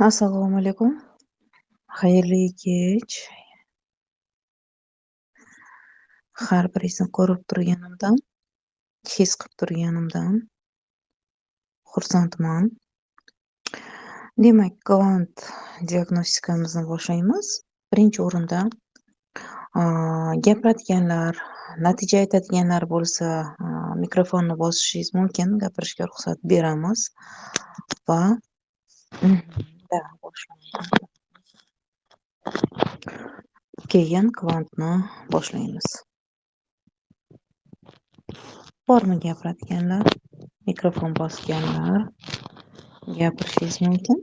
Assalomu alaykum. Xayrli kech. Har biringizni ko'rib turganimdan, his qilib turganimdan xursandman. Demak, kvant diagnostikamizni boshlaymiz. Birinchi o'rinda gapiradiganlar, natija aytadiganlar bo'lsa, mikrofonni bosishingiz mumkin, gapirishga ruxsat beramiz va boshlaymiz. Keyin kvantni boshlaymiz. Bormi gapiradiganlar, mikrofon bosganlar, gapirishingiz mumkin.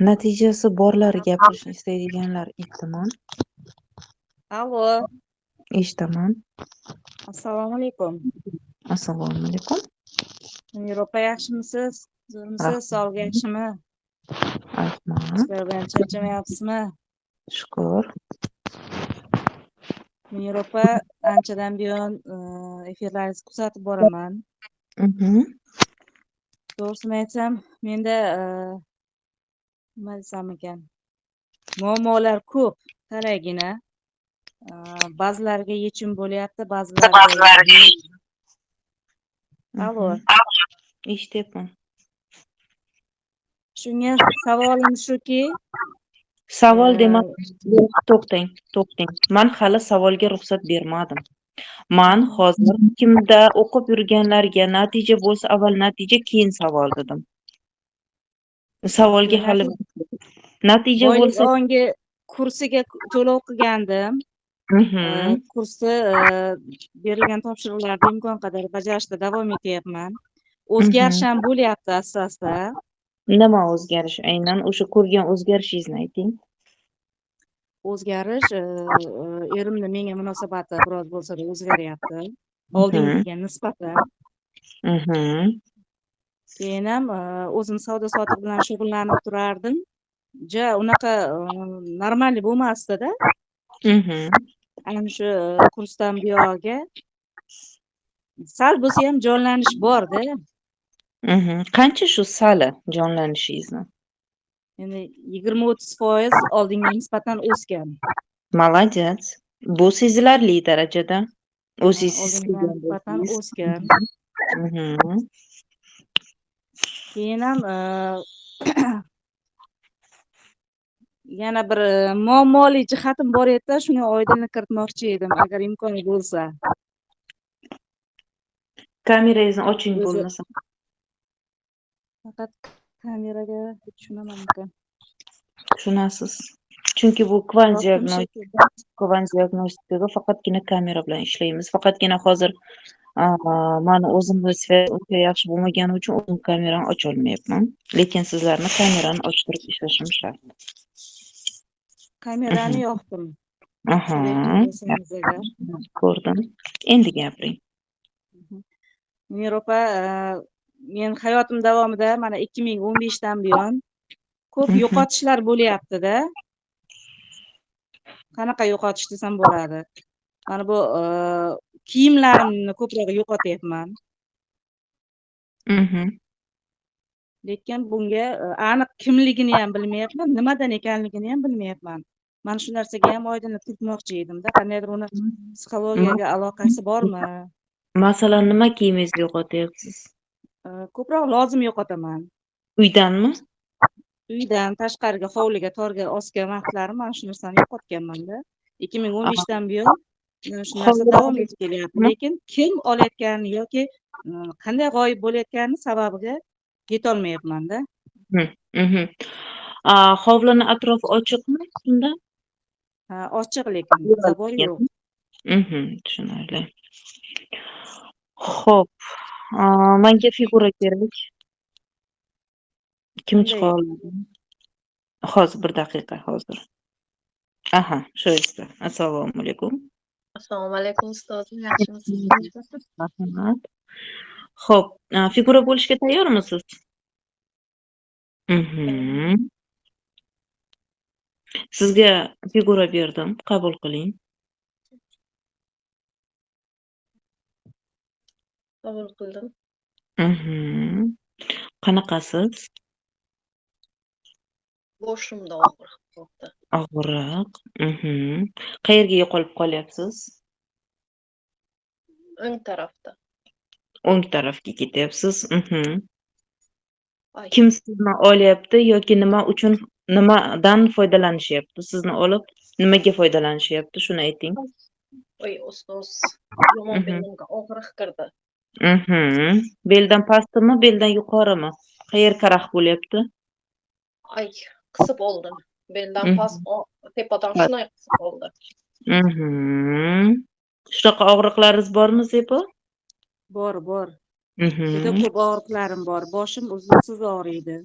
Natijasi borlar, gapirishni istaydiganlar iltimos. Allo, Eshitaman. assalomu alaykum. Assalomu alaykum. Miropa yaxshimisiz? Zo'rmisiz? Rahmat. Sog'liq yaxshimi? Rahmat. Ishlar bilan charchamayapsizmi? Shukr. Miropa, anchadan buyon efirlaringizni kuzatib boraman. To'g'risini aytsam, menda nima desam ekan, muammolar ko'p, talaygina. Ba'zilariga yechim bo'lyapti, ba'zilariga yo'q. Allo, Eshityapman. shunga savolim shuki, Savol demak, to'xtang. Man hali savolga ruxsat bermadim. Man hozir kimda o'qib yurganlarga natija bo'lsa, avval natija, keyin savol dedim. Savolga hali natija boylik bo'lsa, ongi kursiga to'lov qilgandim. Kursda berilgan topshiriqlarni imkon qadar bajarishda davom etyapman. O'zgarish ham bo'lyapti asta-asta. nima o'zgarish? Aynan o'sha ko'rgan o'zgarishingizni ayting. O'zgarish erimni menga munosabati biroz bo'lsa-da o'zgaryapti. Oldingiga nisbatan. Keyin ham o'zim savdo sotiq bilan shug'ullanib turardim. Unaqa normal bo'lmasdi-da. Ana shu kursdan buyog'iga sal bo'lsa ham jonlanish bor-da. Qancha shu sali jonlanishingizni? Endi 20-30% oldinga nisbatan o'sgan. Молодец. Bu sezilarli darajada. O'zingiz his Oldinga qilgan nisbatan bo'lsangiz. o'sgan. Keyin ham yana bir muammoli jihatim bor edi, shunga oydinlik kiritmoqchi edim, agar imkoni bo'lsa. Kamerangizni oching bo'lmasa. Faqat kameraga tushunaman ekan. Tushunasiz. Chunki bu kvant diagnostikada faqatgina kamera bilan ishlaymiz. Faqatgina hozir mani o'zimni sifat uncha yaxshi bo'lmagani uchun o'zim kamerani ocha olmayapman. Lekin sizlarni kamerani ochtirib ishlashim shart. Kamerani yoqdim. Ko'rdim. Endi gapiring. Miropa, men hayotim davomida mana 2015 dan buyon ko'p yo'qotishlar bo'lyapti-da. Qanaqa yo'qotish desam bo'ladi? Mana bu kiyimlarimni ko'proq yo'qotyapman. Lekin bunga aniq kimligini ham bilmayapman, nimadan ekanligini ham bilmayapman. Mana shu narsaga ham oydinlik kiritmoqchi edim-da, qandaydir uni psixologiyaga aloqasi bormi? Masalan, nima kiyimingizni yo'qotyapsiz? Ko'proq lozim yo'qotaman. Uydanmi? Uydan tashqariga, hovliga, torga osgan vaqtlarim mana shu narsani yo'qotganman-da. 2015 dan buyon shu narsa davom etib kelyapti. Lekin kim olayotganini yoki qanday g'oyib bo'layotganini sababiga yetolmayapman-da. Hovlini atrofi ochiqmi shunda? Ha, ochiq, lekin zabor yo'q. Tushunarli. Xo'p, menga figura kerak. Kim chiqa oladi? Hozir bir daqiqa, hozir. Aha, shu yerda. Assalomu alaykum. Assalomu alaykum ustozim, yaxshimisiz? Rahmat. Xo'p, figura bo'lishga tayyormisiz? Sizga figura berdim, qabul qiling. Qabul qildim. Qanaqasiz? Boshimda og'riq bo'ldi. Og'riq. Qayerga yo'qolib qolyapsiz? O'ng tarafda. O'ng tarafga ketyapsiz. Ay, Kim sizni olyapti yoki nima uchun, nimadan foydalanishyapti? Sizni olib nimaga foydalanishyapti? Shuni ayting. oy, ustoz. Yomon belimga og'riq kirdi. Beldan pastmi, beldan yuqorimi? Qayer karaxt bo'lyapti? Ay, qisib oldi. Beldan past, tepadan shunday qisib oldi. Shunaqa og'riqlaringiz bormi, Zepo? Bor. Juda ko'p og'riqlarim bor. Boshim uzluksiz og'riydi.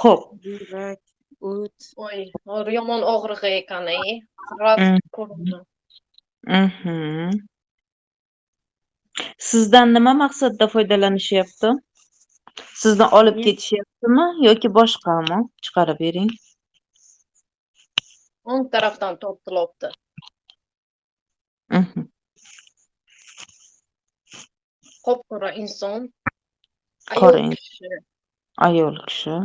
Xo'p. Yurak, o't. Oy, yomon og'riq ekan, Rat ko'rindi. Sizdan nima maqsadda foydalanishyapti? Sizni olib ketishyaptimi yoki boshqami? Chiqarib bering. O'ng tarafdan tortilibdi. Qop-qora inson. Ayol kishi. Ayol kishi.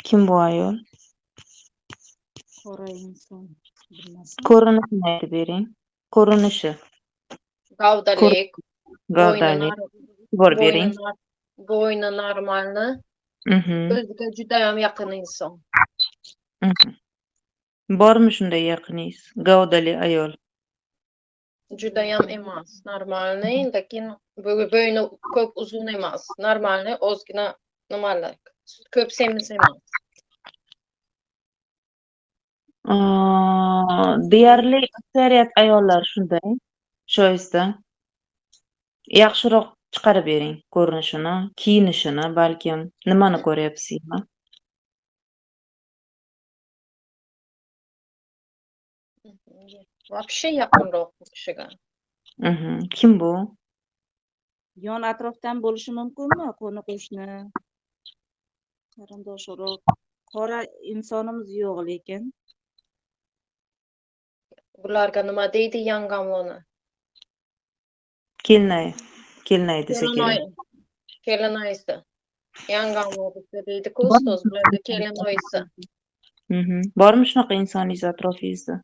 Kim bu ayol? Qora inson. Bilmasam. Ko'rinishini aytib bering. Ko'rinishi. Gavdalik. Gavdali. Bor bering. Bo'yni normalni. O'ziga judayam yaqin inson. Bormi shunday yaqiningiz? Gavdali ayol. Judayam emas, normalniy, lekin bo'yni ko'p uzun emas. Normalniy, ozgina nimalar. Ko'p semiz emas. Deyarli aksariyat ayollar shunday. Shoista. Yaxshiroq chiqarib bering ko'rinishini, kiyinishini, balkim nimani ko'ryapsizmi? Вообще yaqinroq bu kishiga. Kim bu? Yon atrofdan bo'lishi mumkinmi? Qo'ni-qo'shni, qarindosh urug'. Qora insonimiz yo'q lekin. Bularga nima deydi yangamoni? Kelnay desa kerak. Kelinoyisi. Yangamoni deydi-ku ustoz, bularga kelinoyisi. Bormi shunaqa insoningiz atrofingizda?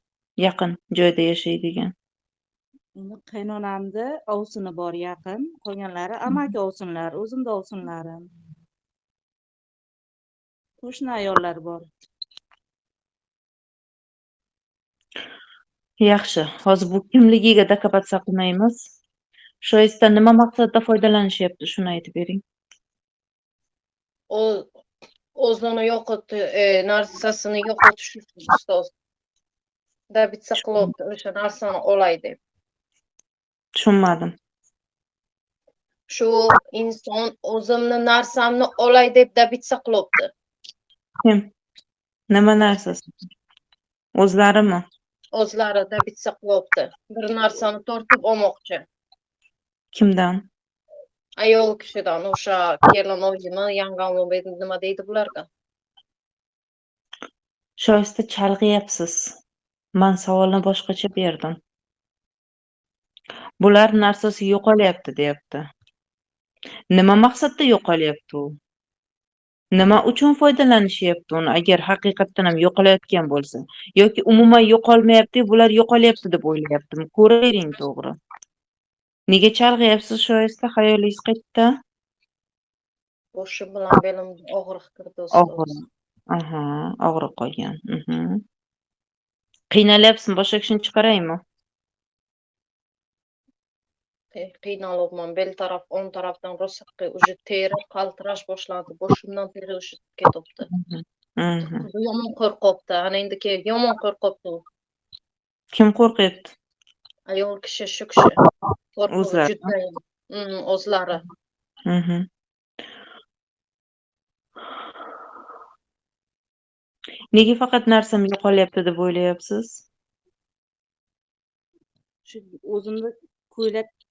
Yaqin joyda yashaydigan. Qaynonamda ovsini bor yaqin, qolganlari amaki ovsinlar, o'zimda ovsinlarim. Qo'shni ayollar bor. Yaxshi, hozir bu kimligiga dakapat qilmaymiz. Shoista nima maqsadda foydalanishyapti, shuni aytib bering. O'zini narsasini yo'qotish uchun ustoz. Dabitsa qilibdi, o'sha narsani olay deb. Tushunmadim. Shu inson o'zimni narsamni olay deb dabitsa qilibdi. Kim? Nima narsasi? O'zlarimi? O'zlari dabitsa qilibdi. Bir narsani tortib olmoqchi. Kimdan? Ayol kishidan, o'sha kelinoyimi, yangammi, nima deydi bularga? Shoista chalg'iyapsiz. Men savolni boshqacha berdim. Bular narsasi yo'qolyapti, deyapti. Nima maqsadda yo'qolyapti u? Nima uchun foydalanishyapti uni, agar haqiqatdan ham yo'qolayotgan bo'lsa? Yoki umuman yo'qolmayapti, bular yo'qolyapti deb o'ylayaptimi? Ko'ravering to'g'ri. Nega chalg'iyapsiz Shoista? Hayolingiz qayerda? Boshim bilan belimga og'riq kirdi ustoz. Og'riq qolgan. Qiynalyapsizmi? Boshqa kishini chiqaraymi? Qiynalibman. Bel taraf, o'ng tarafdan rosa уже teri qaltirash boshlandi. Boshimdan teri o'shib ketibdi. Yomon qo'rqibdi. Ana endi yomon qo'rqibdi u. Kim qo'rqyapti? Ayol kishi, shu kishi. O'zlari. O'zlari. Nega faqat narsam yo'qolyapti deb o'ylayapsiz? Shu o'zimda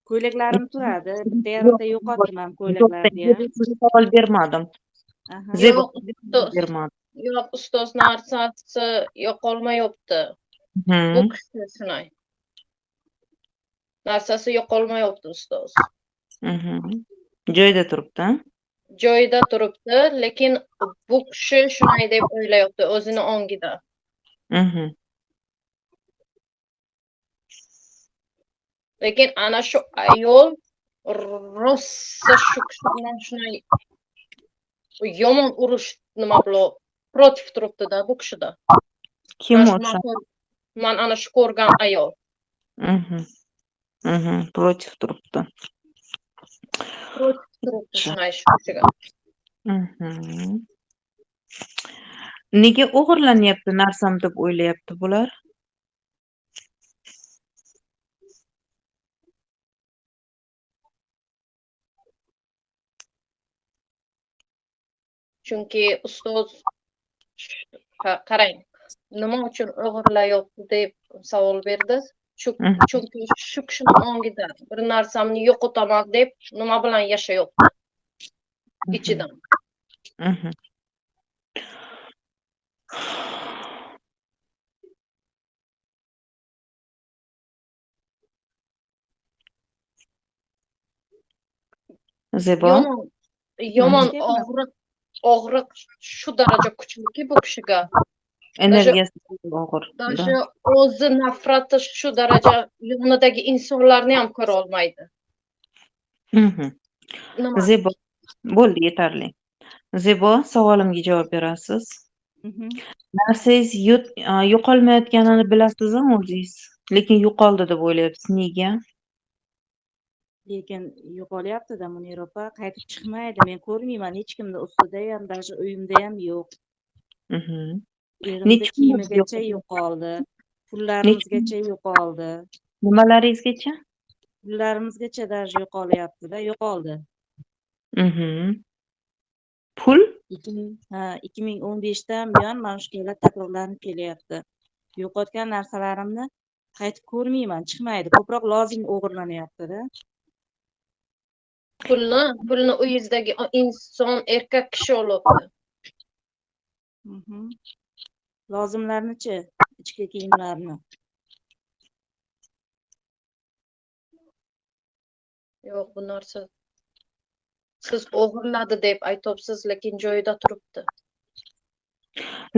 ko'ylaklarim turadi. Bitta yarimta yo'qotdim ko'ylaklarni. Sizga savol bermadim. Aha. Zebo Yo'q, ustoz. bermadi. Yo'q, ustoz narsasi yo'qolmayapti. Bu kishi shunday. Narsasi yo'qolmayapti ustoz. Joyida turibdi. Joyida turibdi, lekin bu kishi shunday deb o'ylayapti o'zini ongida. Lekin ana shu ayol rosa shu kishi bilan shunday yomon urush nima bilan protiv turibdi-da bu kishida. Kim Mana shu o'sha? man ana shu ko'rgan ayol. Protiv turibdi. Protiv turibdi shunday shu kishiga. Nega o'g'irlanyapti narsam deb o'ylayapti bular? Chunki ustoz qarang, nima uchun o'g'irlayapti deb savol berdi. Chunki shu kishini ongida bir narsamni yo'qotaman deb nima bilan yashayapti ichidan. Zebo? Yomon og'riq shu daraja kuchliki bu kishiga. Energiyasi og'ir. Даже o'zi nafrati shu daraja yonidagi insonlarni ham ko'ra olmaydi. Nima? Zebo, bo'ldi, yetarli. Zebo, savolimga javob berasiz. Narsangiz yo'qolmayotganini bilasizmi o'zingiz? Lekin yo'qoldi deb o'ylayapsiz. Nega? Lekin yo'qolyapti-da Munira opa, qaytib chiqmaydi. Men ko'rmayman hech kimni ustida ham, даже uyimda ham yo'q. Erimni kiyimigacha yo'qoldi. Pullarimizgacha yo'qoldi. Nimalaringizgacha? Pullarimizgacha даже yo'qolyapti-da, yo'qoldi. Pul? 2015dan buyon mana shu gaplar takrorlanib kelyapti. Yo'qotgan narsalarimni qaytib ko'rmayman, chiqmaydi. Ko'proq lozim o'g'irlanyapti-da. Pulni uyingizdagi inson erkak kishi olyapti. Lozimlarni-chi, ichki kiyimlarni. Yo'q, bu narsa siz o'g'irladi deb aytibsiz, lekin joyida turibdi.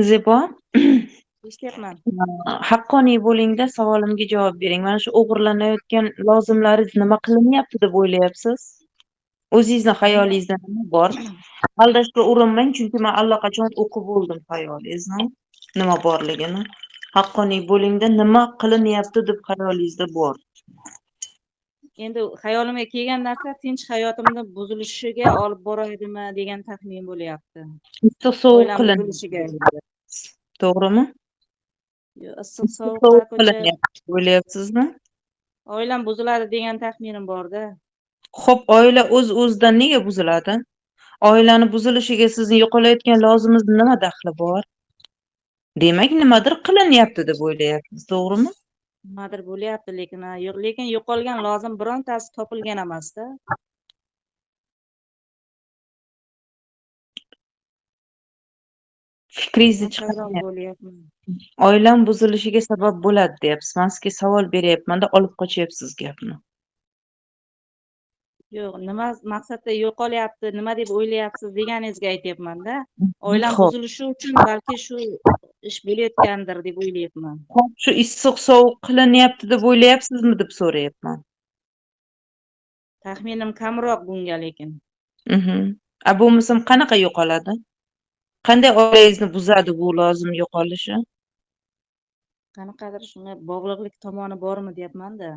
Zebo, eshityapman. haqqoniy bo'lingda savolimga javob bering. Mana shu o'g'irlanayotgan lozimlaringiz nima qilinyapti deb o'ylayapsiz? O'zingizni xayolingizda nima bor? Aldashga urinmang, chunki men allaqachon o'qib bo'ldim xayolingizni, nima borligini. Haqqoniy bo'lingda nima qilinyapti deb xayolingizda bor? Endi xayolimga kelgan narsa tinch hayotimni buzilishiga olib boraydimi degan taxmin bo'lyapti. Issiq sovuq qilinyapti. To'g'rimi? Issiq sovuq o'ylayapsizmi? Oilam buziladi degan taxminim bor-da. Xo'p, oila o'z-o'zidan nega buziladi? Oilani buzilishiga sizni yo'qolayotgan lozimingiz nima daxli bor? Demak, nimadir qilinyapti deb o'ylayapsiz, to'g'rimi? Nimadir bo'lyapti, lekin yo'qolgan lozim birontasi topilgan emas-da. Fikringizni chiqaryapman. Oilam buzilishiga sabab bo'ladi deyapsiz. Men sizga savol beryapman-da, olib qochyapsiz gapni. Yo'q, nima maqsadda yo'qolyapti, nima deb o'ylayapsiz deganingizga aytyapman-da. Oilam buzilishi uchun balki shu ish bo'layotgandir deb o'ylayapman. Xo'p, shu issiq sovuq qilinyapti deb o'ylayapsizmi deb so'rayapman. Taxminim kamroq bunga lekin. Bo'lmasam qanaqa yo'qoladi? Qanday oilangizni buzadi bu lozim yo'qolishi? Qanaqadir shunga bog'liqlik tomoni bormi deyapman-da.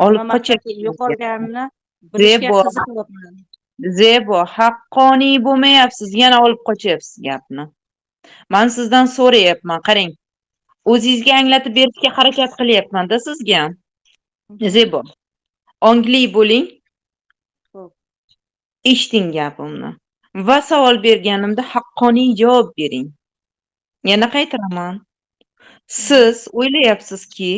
Olib qochib yo'qolganini bilishga qiziqyapman. Zebo, haqqoniy bo'lmayapsiz, yana olib qochyapsiz gapni. Men sizdan so'rayapman, qarang. O'zingizga anglatib berishga harakat qilyapman-da sizga. Zebo, ongli bo'ling. Eshiting gapimni. Va savol berganimda haqqoniy javob bering. Yana qaytaraman. Siz o'ylayapsizki,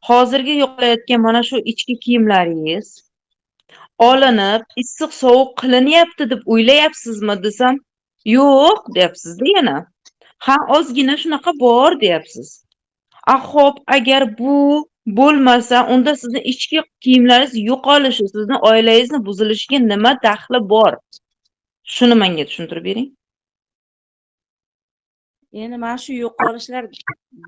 hozirgi yo'qolayotgan mana shu ichki kiyimlaringiz olinib, issiq sovuq qilinyapti deb o'ylayapsizmi desam, Yo'q deyapsiz-da yana. Ha, ozgina shunaqa bor deyapsiz. Xo'p, agar bu bo'lmasa, unda sizni ichki kiyimlaringiz yo'qolishi, sizni oilangizni buzilishiga nima daxli bor? Shuni menga tushuntirib bering. Endi mana shu yo'qolishlar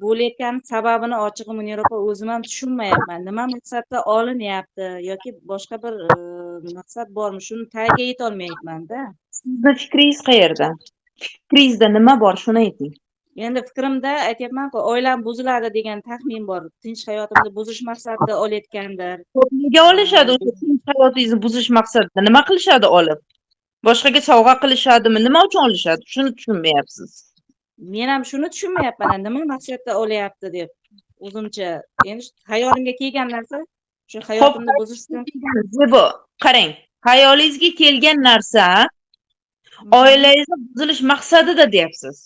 bo'layotgan sababini ochig'i Munira opa o'zim ham tushunmayapman. Nima maqsadda olinyapti yoki boshqa bir maqsad bormi? Shuni tagiga yetolmayapman-da. Sizni fikringiz qayerda? Fikringizda nima bor, shuni ayting. Endi fikrimda aytyapman-ku, oilam buziladi degan taxmin bor. Tinch hayotimni buzish maqsadida olayotgandir. Nega olishadi o'sha tinch hayotingizni buzish maqsadida? Nima qilishadi olib? Boshqaga sovg'a qilishadimi? Nima uchun olishadi? Shuni tushunmayapsiz. Men ham shuni tushunmayapman. Nima maqsadda olyapti deb. O'zimcha endi hayolimga kelgan narsa shu hayotimni buzishdan. Zebo, qarang. Hayolingizga kelgan narsa oilangizni buzilish maqsadida deyapsiz.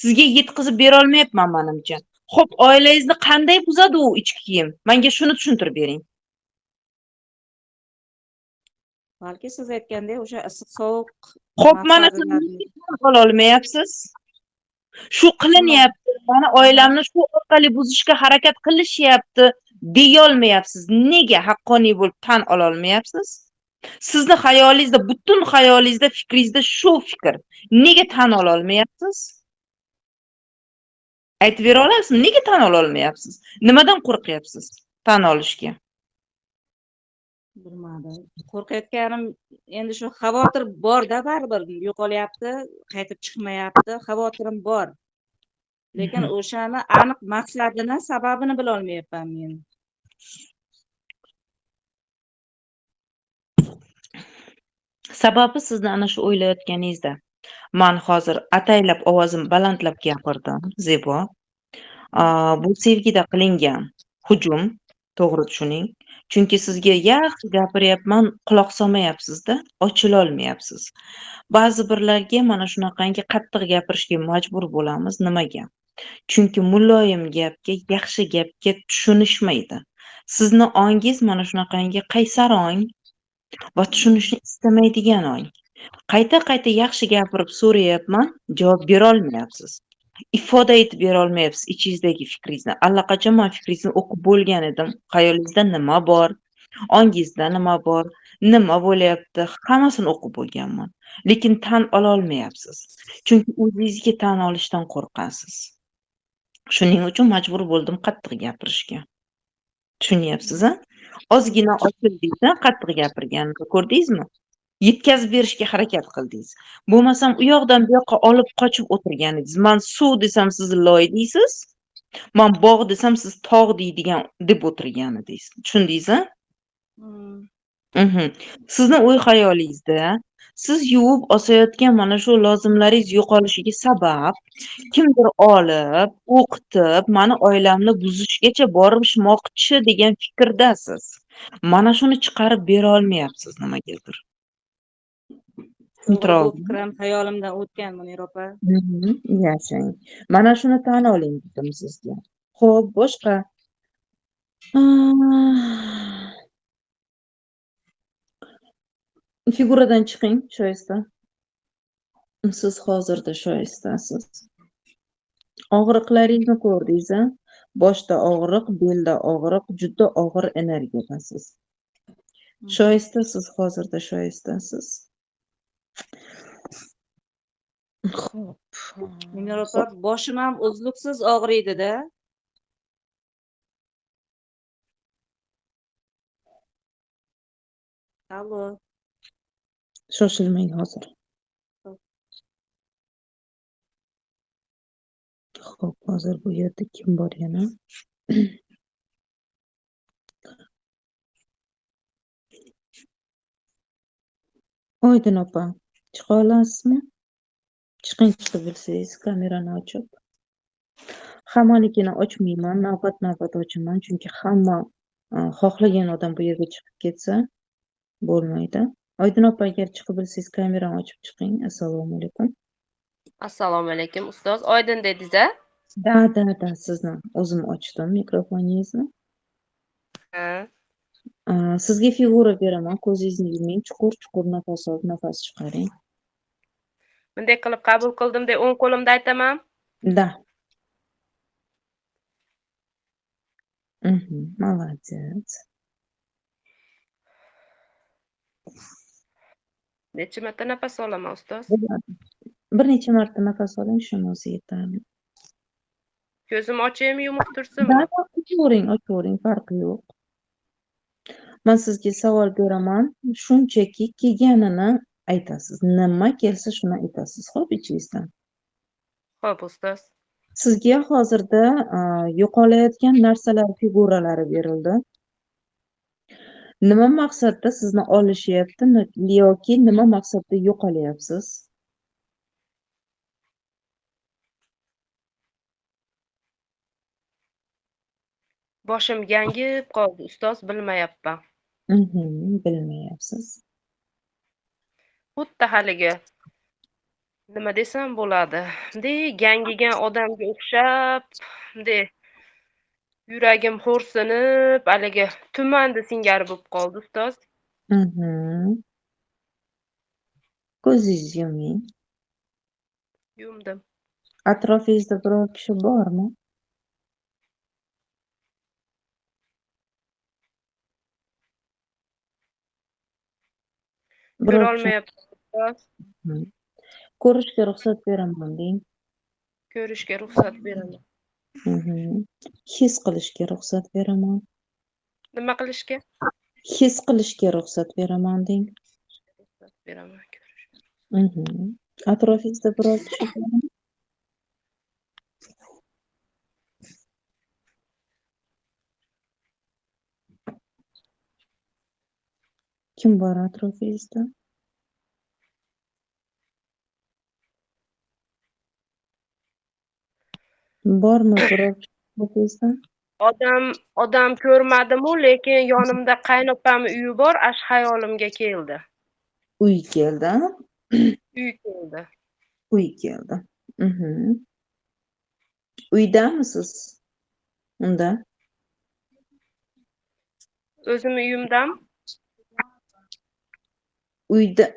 Sizga yetkazib bera olmayapman menimcha. Xo'p, oilangizni qanday buzadi u ichki kiyim? Menga shuni tushuntirib bering. Balki siz aytgandek o'sha issiq sovuq Xo'p, mana siz ola olmayapsiz. Shu qilinyapti, mani oilamni shu orqali buzishga harakat qilishyapti deyolmayapsiz. Nega haqqoniy bo'lib tan ola olmayapsiz? Sizni xayolingizda, butun xayolingizda, fikringizda shu fikr. Nega tan ola olmayapsiz? Aytib bera olasizmi? Nega tan ola olmayapsiz? Nimadan qo'rqyapsiz tan olishga? Bilmadim. Qo'rqayotganim endi shu xavotir bor-da, baribir yo'qolyapti, qaytib chiqmayapti, xavotirim bor. Lekin o'shani aniq maqsadini, sababini bilolmayapman men. Sababi sizni ana shu o'ylayotganingizda. Men hozir ataylab ovozim balandlab gapirdim, Zebo. Bu sevgida qilingan hujum, to'g'ri tushuning. Chunki sizga yaxshi gapiryapman, quloq solmayapsiz-da, ochila olmayapsiz. Ba'zi birlarga mana shunaqangi qattiq gapirishga majbur bo'lamiz. Nimaga? Chunki muloyim gapga, yaxshi gapga tushunishmaydi. Sizni ongingiz mana shunaqangi qaysar ong va tushunishni istamaydigan ong. Qayta-qayta yaxshi gapirib so'rayapman, javob bera olmayapsiz. Ifoda etib bera olmayapsiz ichingizdagi fikringizni. Allaqachon men fikringizni o'qib bo'lgan edim. Xayolingizda nima bor, ongingizda nima bor, nima bo'lyapti, hammasini o'qib bo'lganman. Lekin tan ola olmayapsiz. Chunki o'zingizga tan olishdan qo'rqasiz. Shuning uchun majbur bo'ldim qattiq gapirishga. Tushunyapsiz-a? Ozgina ochildingiz-a, qattiq gapirganimni ko'rdingizmi? Yetkazib berishga harakat qildingiz. Bo'lmasam u yoqdan bu yoqqa olib qochib o'tirganingiz. Men suv desam siz loy deysiz. Men bog' desam siz tog' deydigan deb o'tirgan edingiz. Tushundingiz-a? Sizni o'y xayolingizda siz yuvib osayotgan mana shu lozimlaringiz yo'qolishiga sabab kimdir olib, o'qitib, mani oilamni buzishgacha borishmoqchi degan fikrdasiz. Mana shuni chiqarib bera olmayapsiz nimagadir. Bu fikrim hayolimdan o'tgan, Munira opa. Yashang. Mana shuni tan oling dedim sizga. Xo'p, boshqa. Figuradan chiqing, shoyista. Siz hozirda shoyistasiz. Og'riqlaringizni ko'rdingiz-a? Boshda og'riq, belda og'riq, juda og'ir energiyadasiz. Shoyistasiz, hozirda shoyistasiz. Xo'p. Munira opa, boshim ham uzluksiz og'riydi-da. Allo. Shoshilmang hozir. Xo'p, hozir bu yerda kim bor yana? Oydin opa, chiqa olasizmi? Chiqing, chiqib bilsangiz, kamerani ochib. Hammanikini ochmayman, navbat-navbat ochaman, chunki hamma xohlagan odam bu yerga chiqib ketsa bo'lmaydi. Oydin opa, agar chiqib bilsangiz, kamerani ochib chiqing. Assalomu alaykum. Assalomu alaykum, ustoz. Oydin dedingiz-a? Da, sizni o'zim ochdim mikrofoningizni. Sizga figura beraman, ko'zingizni yuming, chuqur nafas olib, nafas chiqaring. Bunday qilib qabul qildim deb o'ng qo'limda aytaman. Да. Молодец. Necha marta nafas olaman ustoz? Bir necha marta nafas oling, shuni o'zi yetarli. Ko'zim ochaymi, yumuq Da, tursinmi? ochavering, farqi yo'q. Men sizga savol beraman, shunchaki kelganini aytasiz. Nima kelsa shuni aytasiz, xo'p, ichingizdan. Xo'p, ustoz. Sizga hozirda yo'qolayotgan narsalar figuralari berildi. Nima maqsadda sizni olishyapti yoki nima maqsadda yo'qolyapsiz? Boshim gangib qoldi, ustoz, bilmayapman. Bilmayapsiz. Xuddi haligi nima desam bo'ladi? Bunday gangigan odamga o'xshab, bunday yuragim xo'rsinib, haligi tumanda singari bo'lib qoldi, ustoz. Ko'zingizni yuming. Yumdim. Atrofingizda biror kishi bormi? Biror kishi Ko'rolmayapman, ustoz. ko'rishga ruxsat beraman deng. Ko'rishga ruxsat beraman. His qilishga ruxsat beraman. Nima qilishga? His qilishga ruxsat beraman deng. Ruxsat beraman. Atrofingizda biror kishi bormi? Kim bor atrofingizda? Bormi biror kishi atrofingizda? Odam ko'rmadimu, lekin yonimda qaynopamning uyi bor, ash xayolimga keldi. Uy keldi. Uy keldi. Uy keldi. Uydamisiz? Unda O'zim uyimdam.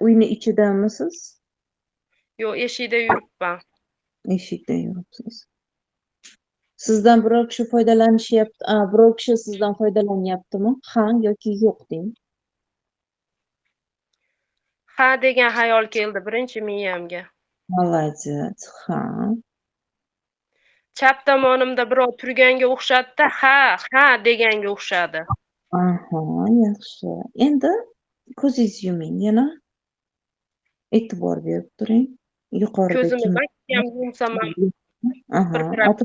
uyni ichidamisiz? Yo'q, eshikda yuribman. Eshikda yuribsiz. Sizdan biror kishi foydalanishyapti, biror kishi sizdan foydalanyaptimi? Ha yoki yo'q deng. Ha degan xayol keldi birinchi miyamga. Молодец. Ha. Chap tomonimda birov turganga o'xshadi-da, ha deganga o'xshadi. Aha, yaxshi. Endi ko'zingizni yuming yana. E'tibor berib turing. Yuqorida Ko'zimni kim? mahkam yumsam ham Aha, pirpirab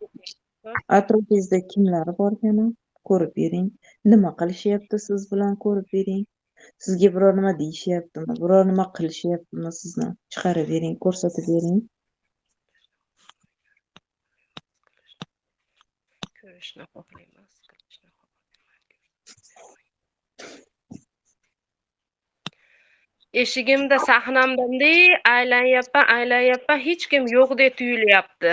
atrofingizda kimlar bor yana? Ko'rib bering. Nima qilishyapti siz bilan, ko'rib bering. Sizga biror nima deyishyaptimi? Biror nima qilishyaptimi sizni? Chiqarib bering, ko'rsatib bering. ko'rishni xohlayman. Eshigimda sahnamda bunday aylanyapman, hech kim yo'qdek tuyulyapti.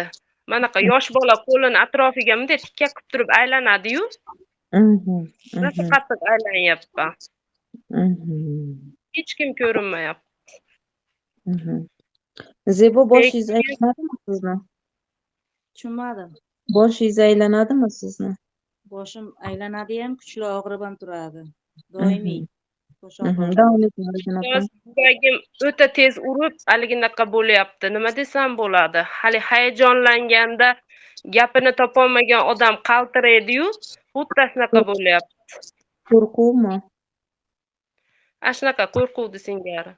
Manaqa yosh bola qo'lini atrofiga bunday tikka qilib turib aylanadi-yu. Rosa qattiq aylanyapman. Hech kim ko'rinmayapti. Zebo, boshingiz aylanadimi sizni? Tushunmadim. Boshingiz aylanadimi sizni? Boshim aylanadi ham, kuchli og'rib ham turadi. Doimiy. Davom eting, Rajin. Yuragim o'ta tez urib, haliginaqa bo'lyapti. Nima desam bo'ladi? Hali hayajonlanganda gapini topolmagan odam qaltiraydi-yu, xuddi shunaqa bo'lyapti. Qo'rquvmi? Shunaqa qo'rquvdi singari.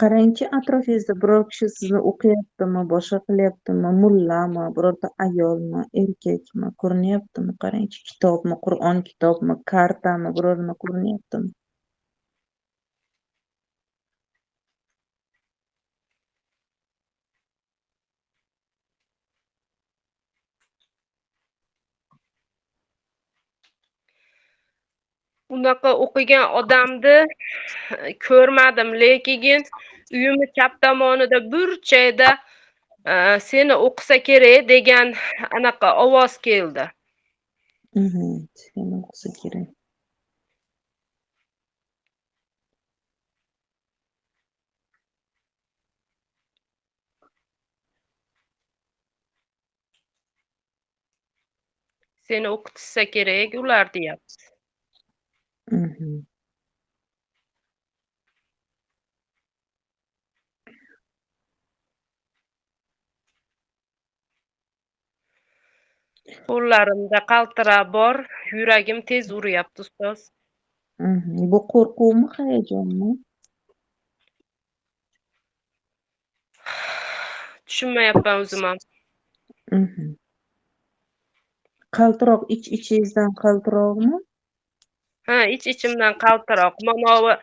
Qarangchi, atrofingizda biror kishi sizni o'qiyaptimi, boshqa qilyaptimi, mullami, birorta ayolmi, erkakmi ko'rinyaptimi? Qarangchi, kitobmi, Qur'on kitobmi, kartami, biror nima ko'rinyaptimi? Unaqa o'qigan odamni ko'rmadim, lekin uyimni chap tomonida burchakda seni o'qisa kerak degan anaqa ovoz keldi. Seni o'qisa kerak. Seni o'qitishsa kerak ular deyapti. Qo'llarimda qaltiroq bor, yuragim tez uryapti ustoz. Bu qo'rquvmi, hayajonmi? Tushunmayapman o'zim ham. Qaltiroq ich-ichingizdan qaltiroqmi? Ha, ich-ichimdan qaltiroq. Manovi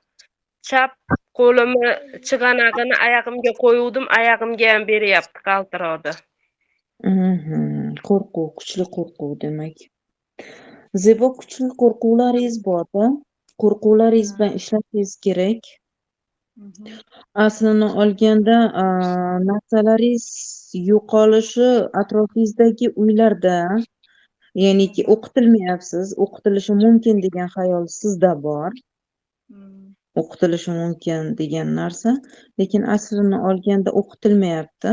chap qo'limni chig'anag'ini oyog'imga qo'yuvdim, oyog'imga ham beryapti qaltiroqni. Qo'rquv, kuchli qo'rquv demak. Zebo, kuchli qo'rquvlaringiz bor-da. Qo'rquvlaringiz bilan ishlashingiz kerak. Aslini olganda, narsalaringiz yo'qolishi atrofingizdagi uylarda, ya'niki o'qitilmayapsiz, o'qitilishi mumkin degan xayol sizda bor. O'qitilishi mumkin degan narsa, lekin aslini olganda o'qitilmayapti.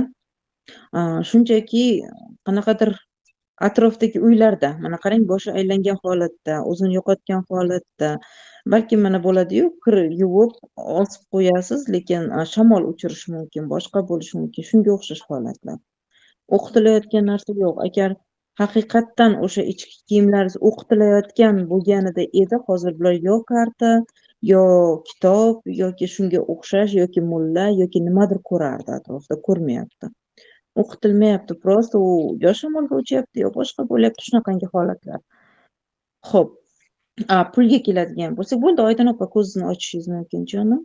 Shunchaki qanaqadir atrofdagi uylarda, mana qarang, boshi aylangan holatda, o'zini yo'qotgan holatda, balki mana bo'ladi-yu, kir yuvib osib qo'yasiz, lekin shamol uchirishi mumkin, boshqa bo'lishi mumkin. Shunga o'xshash holatlar. O'qitilayotgan narsa yo'q. Agar haqiqatdan o'sha ichki kiyimlaringiz o'qitilayotgan bo'lganida edi, hozir bular yo karta, yo kitob, yoki shunga o'xshash, yoki mulla, yoki nimadir ko'rardi atrofda, ko'rmayapti. O'qitilmayapti, prosta u yo shamolga uchyapti, yo boshqa bo'lyapti, shunaqangi holatlar. Xo'p, pulga keladigan bo'lsak, bo'ldi, Oydin opa, ko'zingizni ochishingiz mumkin, jonim.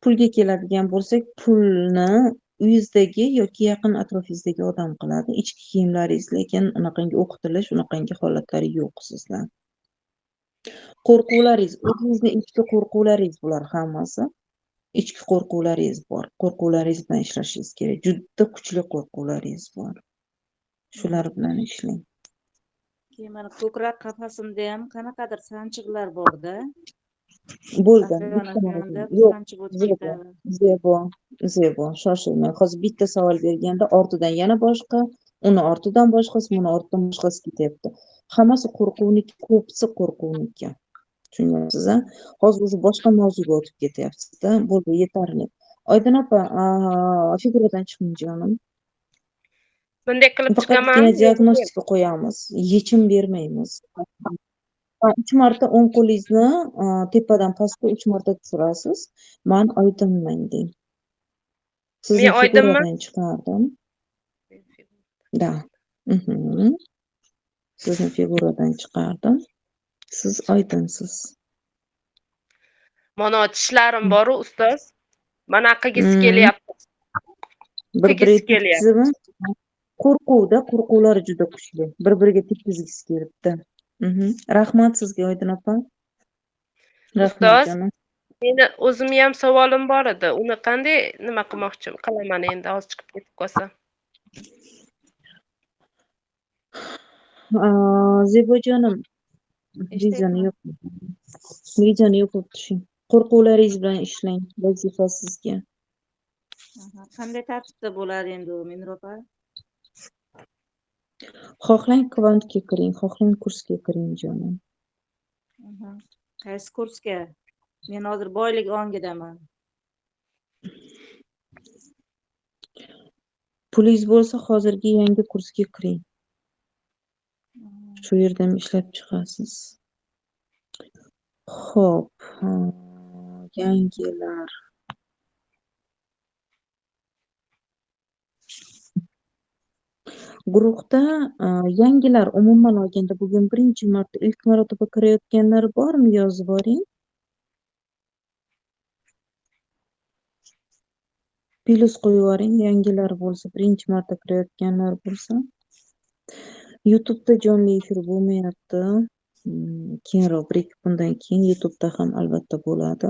Pulga keladigan bo'lsak, pulni uyingizdagi yoki yaqin atrofingizdagi odam qiladi. Ichki kiyimlaringiz, lekin unaqangi o'qitilish, unaqangi holatlari yo'q sizlar. Qo'rquvlaringiz, o'zingizni ichki qo'rquvlaringiz bular hammasi. Ichki qo'rquvlaringiz bor. Qo'rquvlaringiz bilan ishlashingiz kerak. Juda kuchli qo'rquvlaringiz bor. Shular bilan ishlang. Keyin mana ko'krak qafasimda ham qanaqadir sanchiqlar bor-da. Bo'ldi. Yo'q, sanchib o'tib ketadi. Zebo, shoshilmang. Hozir bitta savol berganda ortidan yana boshqa, uni ortidan boshqasi, buni ortidan boshqasi ketyapti. Hammasi qo'rquvniki, ko'psi qo'rquvniki. Tushunyapsiz-a? Hozir o'zi boshqa mavzuga o'tib ketyapsiz-da. Bo'ldi, yetarli. Oydin opa, figuradan chiqing, jonim. Bunday qilib chiqaman. Faqatgina diagnostika qo'yamiz, yechim bermaymiz. 3 marta o'ng qo'lingizni tepadan pastga 3 marta tushirasiz. Men oydinman deng. Sizni figuradan chiqardim. Da. Sizni figuradan chiqardim. Siz oydinsiz. Mana tishlarim bor-u, ustoz. Mana qilgisi kelyapti. Bir-biriga qo'rquvda, qo'rquvlari juda kuchli. Bir-biriga tekkizgisi kelibdi. Rahmat sizga, Oydin opa. Rahmat jonim. Meni o'zimga ham savolim bor edi. Uni qanday nima qilaman endi, hozir chiqib ketib qolsam. Zebojonim, videoni yo'qotib tushing. Qo'rquvlaringiz bilan ishlang, vazifa sizga. Qanday tartibda bo'ladi endi u, Minir opa? Xohlang kvantga kiring, xohlang kursga kiring, jonim. Qaysi kursga? Men hozir boylik ongidaman. Pulingiz bo'lsa, hozirgi yangi kursga kiring. Shu yerdan ishlab chiqasiz. Xo'p, yangilar. Guruhda yangilar umuman olganda bugun birinchi marta ilk marotaba kirayotganlar bormi? Yozib boring. Plus qo'yib yuboring, yangilar bo'lsa, birinchi marta kirayotganlar bo'lsa. YouTube'da jonli efir bo'lmayapti. Keyinroq, bir-ikki kundan keyin YouTube'da ham albatta bo'ladi.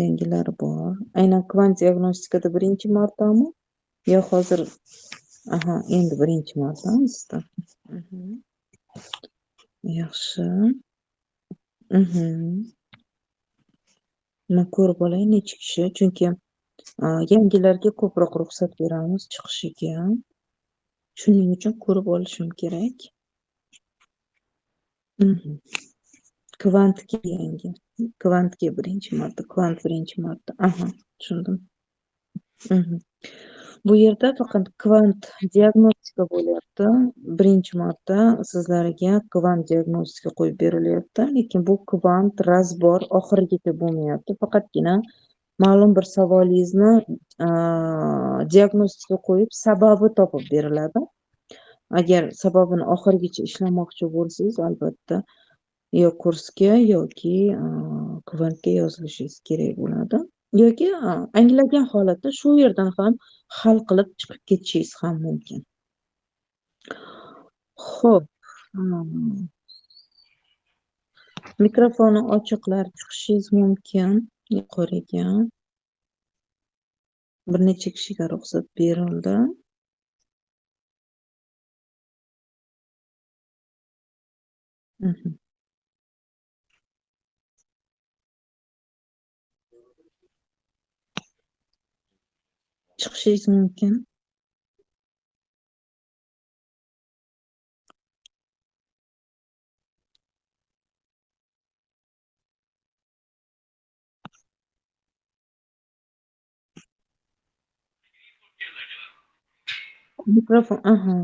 Yangilar bor. Aynan kvant diagnostikada birinchi martami? Yo hozir endi birinchi martami sizda? Yaxshi. Men ko'rib olay necha kishi, chunki yangilarga ko'proq ruxsat beramiz chiqishiga. Shuning uchun ko'rib olishim kerak. Kvantga yangi. Kvantga birinchi marta. Kvant birinchi marta. Aha, tushundim. Bu yerda faqat kvant diagnostika bo'lyapti. Birinchi marta sizlarga kvant diagnostika qo'yib berilyapti. Lekin bu kvant razbor oxirigacha bo'lmayapti. Faqatgina ma'lum bir savolingizni diagnostika qo'yib sababi topib beriladi. Agar sababini oxirigacha ishlamoqchi bo'lsangiz, albatta yo kursga yoki kvantga yozilishingiz kerak bo'ladi. Yoki anglagan holatda shu yerdan ham hal qilib chiqib ketishingiz ham mumkin. Xo'p. Mikrofonni ochiqlar chiqishingiz mumkin. Yuqoriga. Bir necha kishiga ruxsat berildi. Chiqishingiz mumkin. Mikrofon, aha.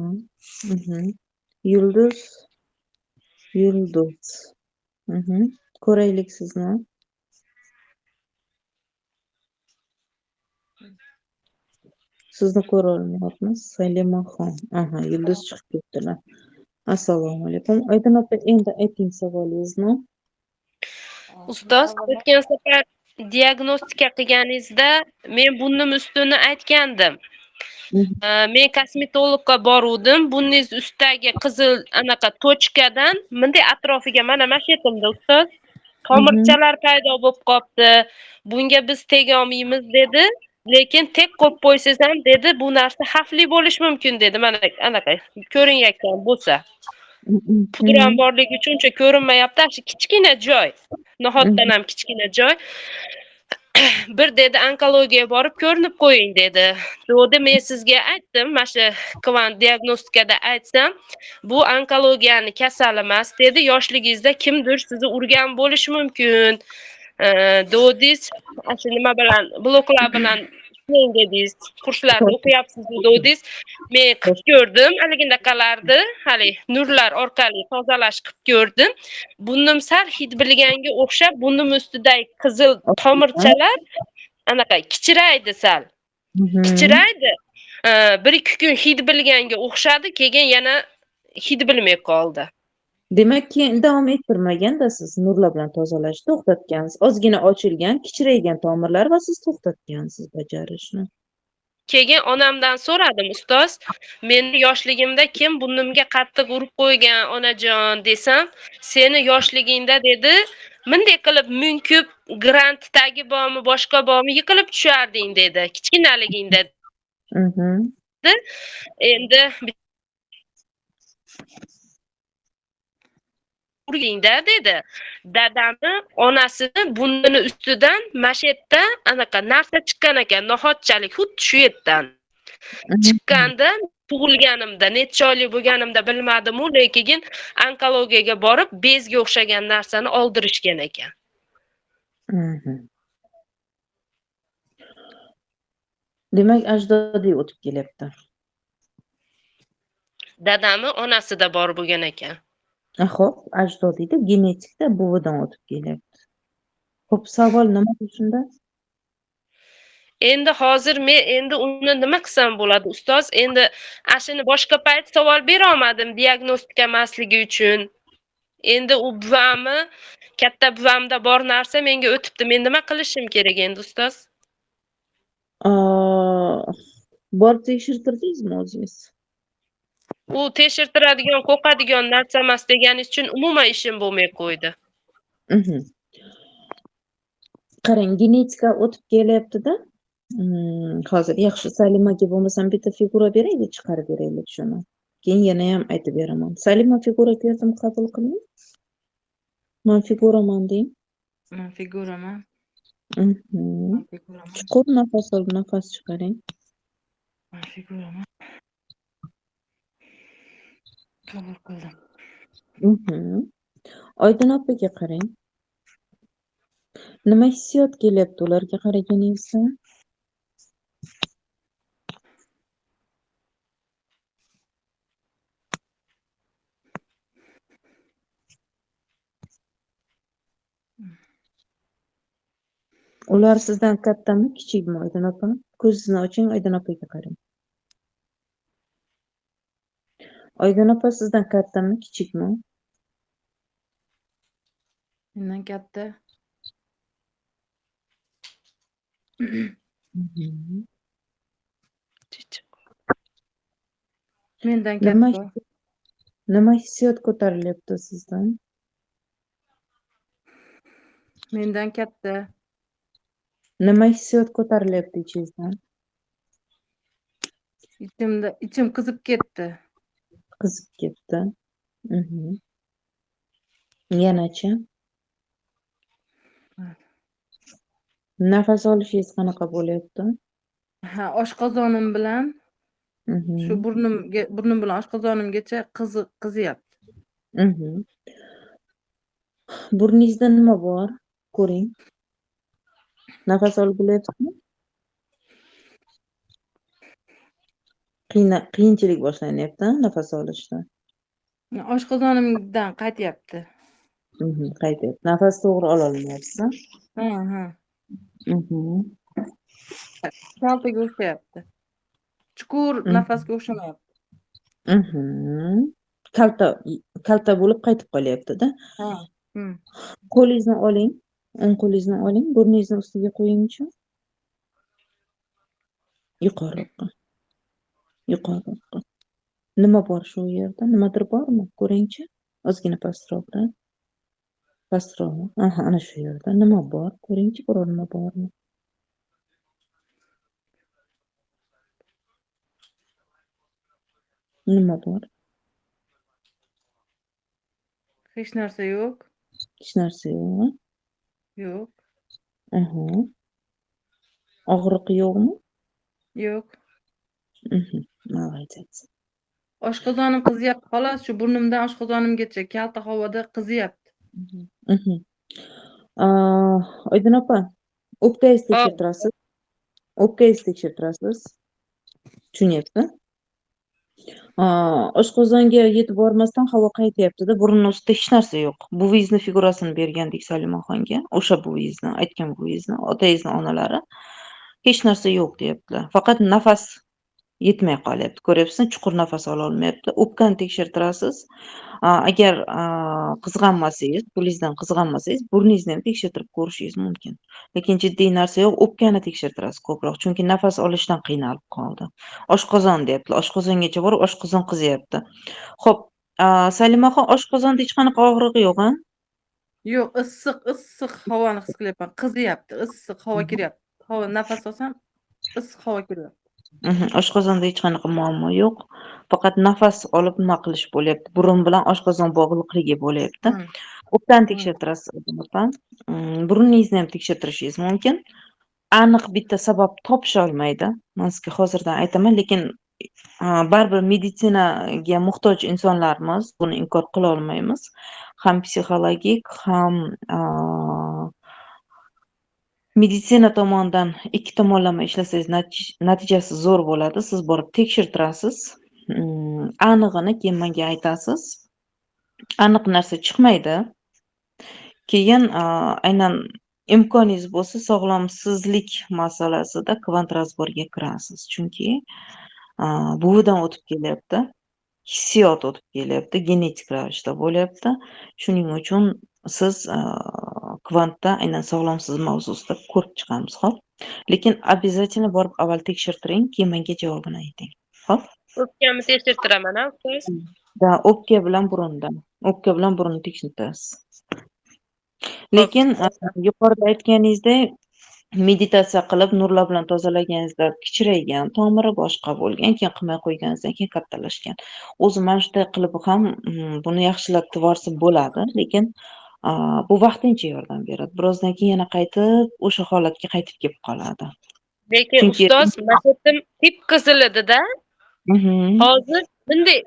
Yulduz. Ko'raylik sizni. Sizni ko'ra olmayapmiz. Salimaxon. Aha, Yulduz chiqib ketdilar. Assalomu alaykum. Oydin opa, endi ayting savolingizni. Ustoz, o'tgan safar diagnostika qilganingizda men burnim ustini aytgandim. Men kosmetologga boruvdim. Burningiz ustidagi qizil anaqa tochkadan bunday atrofiga mana shu yetimda ustoz tomirchalar paydo bo'lib qopti. Bunga biz tega olmaymiz dedi. Lekin tek qo'yib qo'ysangiz ham dedi, bu narsa xavfli bo'lishi mumkin dedi. Mana anaqa ko'rinyapti bo'lsa. Pudram borligi uchun uncha ko'rinmayapti. Shu kichkina joy. Nahotdan ham kichkina joy. Bir dedi onkologiyaga borib ko'rinib qo'ying dedi. Dedi men sizga aytdim, mana shu kvant diagnostikada aytsam, bu onkologiyani kasali emas dedi. Yoshligingizda kimdir sizni urgan bo'lishi mumkin. Dodingiz, shu nima bilan, bloklar bilan ishlang dedingiz. Kurslarda o'qiyapsiz dedingiz. Men qilib ko'rdim, haligindaqalarni, hali nurlar orqali tozalash qilib ko'rdim. Burnim sal hid bilganga o'xshab, burnim ustidagi qizil tomirchalar anaqa kichraydi sal. Kichraydi. 1-2 kun hid bilganga o'xshadi, keyin yana hid bilmay qoldi. Demak, keyin davom ettirmaganda siz nurlar bilan tozalashni to'xtatgansiz. Ozgina ochilgan, kichraygan tomirlar va siz to'xtatgansiz bajarishni. Keyin onamdan so'radim, ustoz, meni yoshligimda kim burnimga qattiq urib qo'ygan onajon desam, seni yoshligingda dedi, bunday qilib munkib grantdagi bormi, boshqa bormi yiqilib tusharding dedi, kichkinaligingda. Endi urgingda dedi. Dadamni onasini burnini ustidan mashetda anaqa narsa chiqqan ekan, nohotchalik xuddi shu yerdan. Chiqqanda tug'ilganimda, necha oylik bo'lganimda bilmadim-u, lekin onkologiyaga borib bezga o'xshagan narsani oldirishgan ekan. Demak, ajdodiy o'tib kelyapti. Dadami onasida bor bo'lgan ekan. Xo'p, ajdodiyda genetikda buvidan o'tib kelyapti. Xo'p, savol nima shunda? Endi hozir men uni nima qilsam bo'ladi, ustoz? Endi ashini boshqa payt savol bera olmadim diagnostika emasligi uchun. Endi u buvamni, katta buvamda bor narsa menga o'tibdi. Men nima qilishim kerak endi, ustoz? Borib tekshirtirdingizmi o'zingiz? U tekshirtiradigan, qo'rqadigan narsa emas deganingiz uchun umuman ishim bo'lmay qo'ydi. Qarang, genetika o'tib kelyapti-da. Hozir yaxshi Salimaga bo'lmasam bitta figura beraylik, chiqarib beraylik shuni. Keyin yana ham aytib beraman. Salima, figura berdim, qabul qiling. Men figuraman deng. Men figuraman. Chuqur nafas olib, nafas chiqaring. Men figuraman. Qabul qildim. Oydin opaga qarang. Nima hissiyot kelyapti ularga qaraganingizda? Ular sizdan kattami, kichikmi, Oydin opa? Ko'zingizni oching, Oydin opaga qarang. Oydin opa sizdan kattami, kichikmi? Mendan katta. Mendan Nima katta. nima hissiyot ko'tarilyapti sizdan? Mendan katta. Nima hissiyot ko'tarilyapti ichingizdan? Ichim qizib ketdi. Qizib ketdi. Yanachi? Nafas olishingiz qanaqa bo'lyapti? Ha, oshqozonim bilan shu burnim bilan oshqozonimgacha qiziyapti. Burningizda nima bor? Ko'ring. Nafas olib bo'lyaptimi? Qiyinchilik boshlanyapti nafas olishda. Oshqozonimdan qaytyapti. Qaytyapti. Nafas to'g'ri ololmayapsiz. Ha. Kaltaga o'xshayapti. Chuqur nafasga o'xshamayapti. Kalta bo'lib qaytib qolyapti-da. Ha. Qo'lingizni oling. O'ng qo'lingizni oling. Burningizni ustiga qo'ying-chi. Yuqoriroqqa. Nima bor shu yerda? Nimadir bormi? Ko'ring-chi. Ozgina pastroqda. Pastroq. Aha, ana shu yerda. Nima bor? Ko'ring-chi, biror nima bormi? Nima bor? Hech narsa yo'q. Hech narsa yo'qmi? Yo'q. Og'riq yo'qmi? Yo'q. Молодец. Oshqozonim qiziyapti. Xolos, shu burnimdan oshqozonimgacha kalta havoda qiziyapti. Oydin opa, o'pkangizni tekshirtirasiz. O'pkangizni tekshirtirasiz. Tushunyapti? Oshqozonga yetib bormasdan havo qaytyapti-da, burunning ustida hech narsa yo'q. Buvingizni figurasini bergandik Salimaxonga, o'sha buvingizni, aytgan buvingizni, otangizni onalari hech narsa yo'q deyaptilar. Faqat nafas yetmay qolyapti. Ko'ryapsizmi? Chuqur nafas ola olmayapti. O'pkani tekshirtirasiz. Agar qizg'anmasangiz, pulingizdan qizg'anmasangiz, burningizni ham tekshirtirib ko'rishingiz mumkin. Lekin jiddiy narsa yo'q. O'pkani tekshirtirasiz ko'proq, chunki nafas olishdan qiynalib qoldi. Oshqozon deyaptilar. Oshqozongacha borib, oshqozon qiziyapti. Xo'p, Salimaxon, oshqozonda hech qanaqa og'rig'i yo'q-a? Yo'q, issiq havoni his qilyapman. Qiziyapti, issiq havo kiryapti. Havo nafas olsam, issiq havo kiryapti. Oshqozonda hech qanaqa muammo yo'q. Faqat nafas olib nima qilish bo'lyapti. Burun bilan oshqozon bog'liqligi bo'lyapti. O'pkani tekshirtirasiz, opa. Burningizni ham tekshirtirishingiz mumkin. Aniq bitta sabab topisha olmaydi. Men sizga hozirdan aytaman, lekin baribir meditsinaga muhtoj insonlarmiz, buni inkor qila olmaymiz. Ham psixologik, ham meditsina tomonidan ikki tomonlama ishlasangiz natijasi zo'r bo'ladi. Siz borib tekshirtirasiz. Anig'ini keyin menga aytasiz. Aniq narsa chiqmaydi. Keyin aynan imkoningiz bo'lsa, sog'lomsizlik masalasida kvant razborga kirasiz. Chunki buvidan o'tib kelyapti. Hissiyot o'tib kelyapti, genetik ravishda bo'lyapti. Shuning uchun siz kvantda aynan sog'lomsiz mavzusida ko'rib chiqamiz, xo'p? Lekin обязательно borib avval tekshirtiring, keyin menga javobini ayting. Xo'p? O'pkamni tekshirtiraman-a, ustoz? Da, o'pka bilan burundan. O'pka bilan burunni tekshirtirasiz. Lekin yuqorida aytganingizdek, meditatsiya qilib, nurlar bilan tozalaganingizda kichraygan, tomiri boshqa bo'lgan, keyin qilmay qo'yganingizdan keyin kattalashgan. O'zi mana shunday qilib ham buni yaxshilatib yuborsa bo'ladi, lekin bu vaqtincha yordam beradi. Birozdan keyin yana qaytib o'sha holatga qaytib kelib qoladi. Lekin ustoz, masatim tip qizil edi-da. Hozir bunday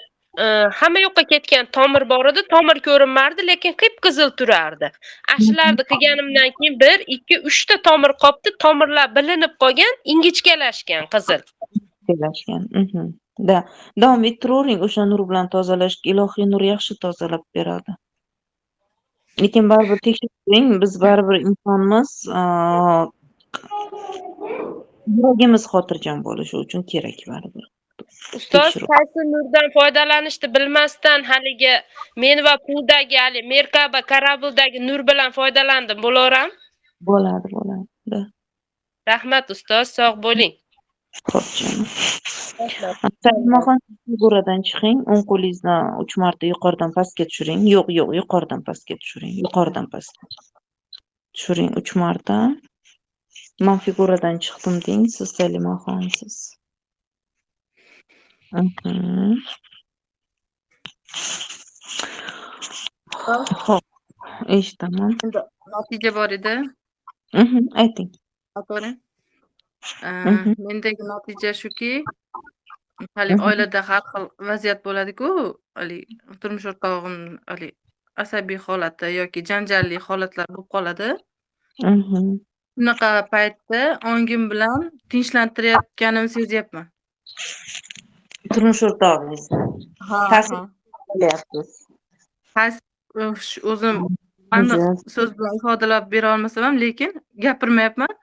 hamma yoqqa ketgan tomir bor edi, tomir ko'rinmardi, lekin qip-qizil turardi. Ashlarni qilganimdan keyin 1, 2, 3 ta tomir qopti, tomirlar bilinib qolgan, ingichkalashgan qizil. Kelashgan. Da, davom ettiravering o'sha nur bilan tozalashga. Ilohiy nur yaxshi tozalab beradi. Lekin baribir tekshiring, biz baribir insonmiz. Yuragimiz xotirjam bo'lishi uchun kerak baribir. Ustoz qaysi nurdan foydalanishni bilmasdan haligi men va puldagi hali Merkaba Karabuldagi nur bilan foydalandim. Bo'laveram? Bo'ladi. Rahmat ustoz, sog' bo'ling. Xo'p canım. Sayilmaxon figuradan chiqing, o'ng qo'lingizni 3 marta yuqoridan pastga tushiring. Yo'q, yuqoridan pastga tushiring. Yuqoridan pastga. Tushiring 3 marta. Men figuradan chiqdim deng, siz Sayilmaxonsiz. Xo'p, eshitaman. Endi natija bor edi. Ayting. To'g'ri. Mendagi natija shuki, hali oilada har xil vaziyat bo'ladi-ku, hali turmush o'rtog'im hali asabiy holati yoki janjalli holatlar bo'lib qoladi. Shunaqa paytda ongim bilan tinchlantirayotganimni sezyapman. Turmush o'rtog'ingiz. Ta'sir qilyapsiz. O'zim aniq so'z bilan ifodalab bera olmasam ham, lekin gapirmayapman.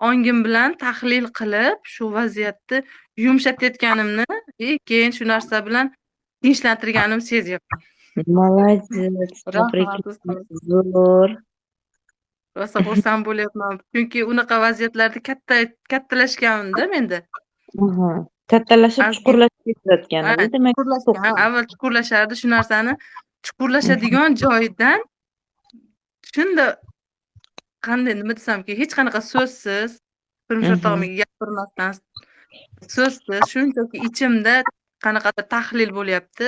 Ongim bilan tahlil qilib, shu vaziyatni yumshatayotganimni, keyin shu narsa bilan tinchlantirganimni sezyapman. Молодец. Zo'r. Rosa xursand bo'lyapman. Chunki unaqa vaziyatlarda kattalashganimda menda. Kattalashib chuqurlashib ketayotgan edi, demak. Avval chuqurlashardi, shu narsani chuqurlashadigan joyidan shunda qanday nima desamki, hech qanaqa so'zsiz, turmush o'rtog'imga gapirmasdan so'zsiz, shunchaki ichimda qanaqadir tahlil bo'lyapti.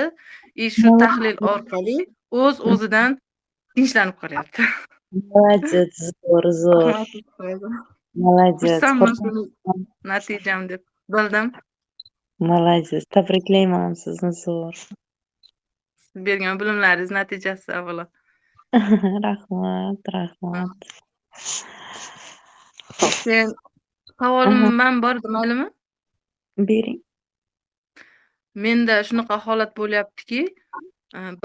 Shu tahlil orqali o'z-o'zidan tinchlanib qolyapti. Молодец, zo'r. Молодец. Natijam deb bildim. Молодец. Tabriklayman sizni, zo'r. Siz bergan bilimlaringiz natijasi avvalo. Rahmat. Sen savolim bor edi, maylimi? Bering. Menda shunaqa holat bo'lyaptiki,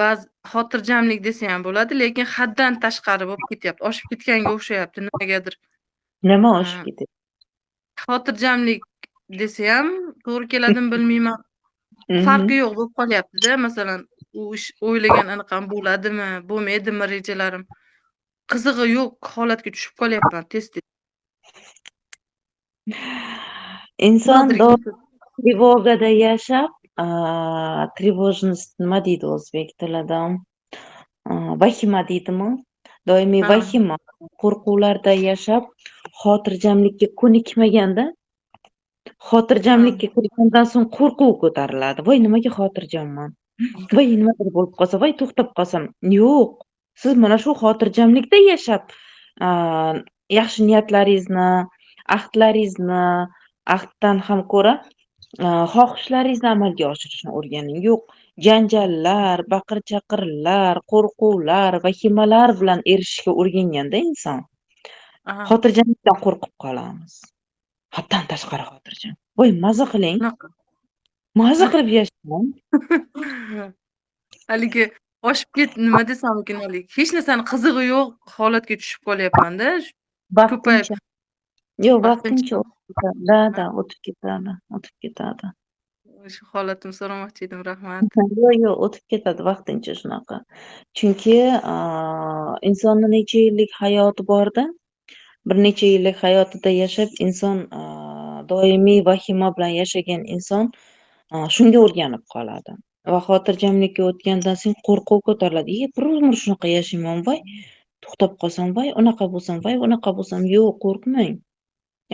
ba'zi xotirjamlik desa ham bo'ladi, lekin haddan tashqari bo'lib ketyapti. Oshib ketganga o'xshayapti nimagadir. Nima oshib ketyapti? Xotirjamlik desa ham to'g'ri keladimi bilmayman. Farqi yo'q bo'lib qolyapti-da. Masalan, u ish o'ylagan anaqam bo'ladimi, bo'lmaydimi rejalarim. Qizig'i yo'q holatga tushib qolyapman tez-tez. Inson trevogada yashab, trevожность nima deydi o'zbek tilida? Vahima deydimi? Doimiy vahima, qo'rquvlarda yashab, xotirjamlikka ko'nikmaganda, xotirjamlikka kirgandan so'ng qo'rquv ko'tariladi. Voy, nimaga xotirjamman? Voy, nimadir bo'lib qolsa, voy, to'xtab qolsam. Yo'q. Siz mana shu xotirjamlikda yashab, yaxshi niyatlaringizni, ahddan ham ko'ra xohishlaringizni amalga oshirishni o'rganing. Yo'q, janjallar, baqir-chaqirlar, qo'rquvlar, vahimalar bilan erishishga o'rganganda inson xotirjamlikdan qo'rqib qolamiz. Haddan tashqari xotirjam. Voy, maza qiling. Maza qilib yashang. Haligi oshib nima desam ekan, hech narsani qizig'i yo'q holatga tushib qolyapman-da. Ko'payib. Yo'q, vaqtincha o'tib ketadi. Shu holatimni so'ramoqchi edim, rahmat. Yo'q, o'tib ketadi vaqtincha shunaqa. Chunki insonni necha yillik hayoti bor-da. Bir necha yillik hayotida yashab inson doimiy vahima bilan yashagan inson shunga o'rganib qoladi. Va xotirjamlikka o'tgandan so'ng qo'rquv ko'tariladi. Bir umr shunaqa yashayman, voy, to'xtab qolsam, voy, unaqa bo'lsam, voy, unaqa bo'lsam. Yo'q, qo'rqmang.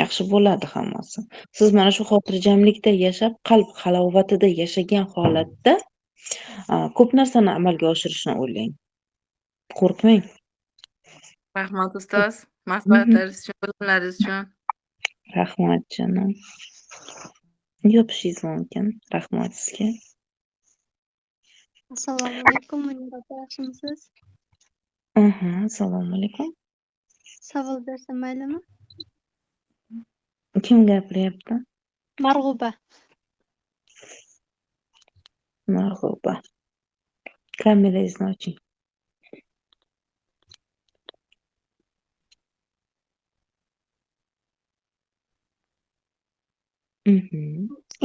Yaxshi bo'ladi hammasi. Siz mana shu xotirjamlikda yashab, qalb halovatida yashagan holatda ko'p narsani amalga oshirishni o'ylang. Qo'rqmang. Rahmat ustoz, maslahatlaringiz uchun, bilimlaringiz uchun. Rahmat jonim. Yopishingiz mumkin. Rahmat sizga. Assalomu alaykum, Munira opa, yaxshimisiz? Assalomu alaykum. Savol bersam maylimi? Kim gapiryapti? Marg'uba. Marg'uba. Kamerangizni oching.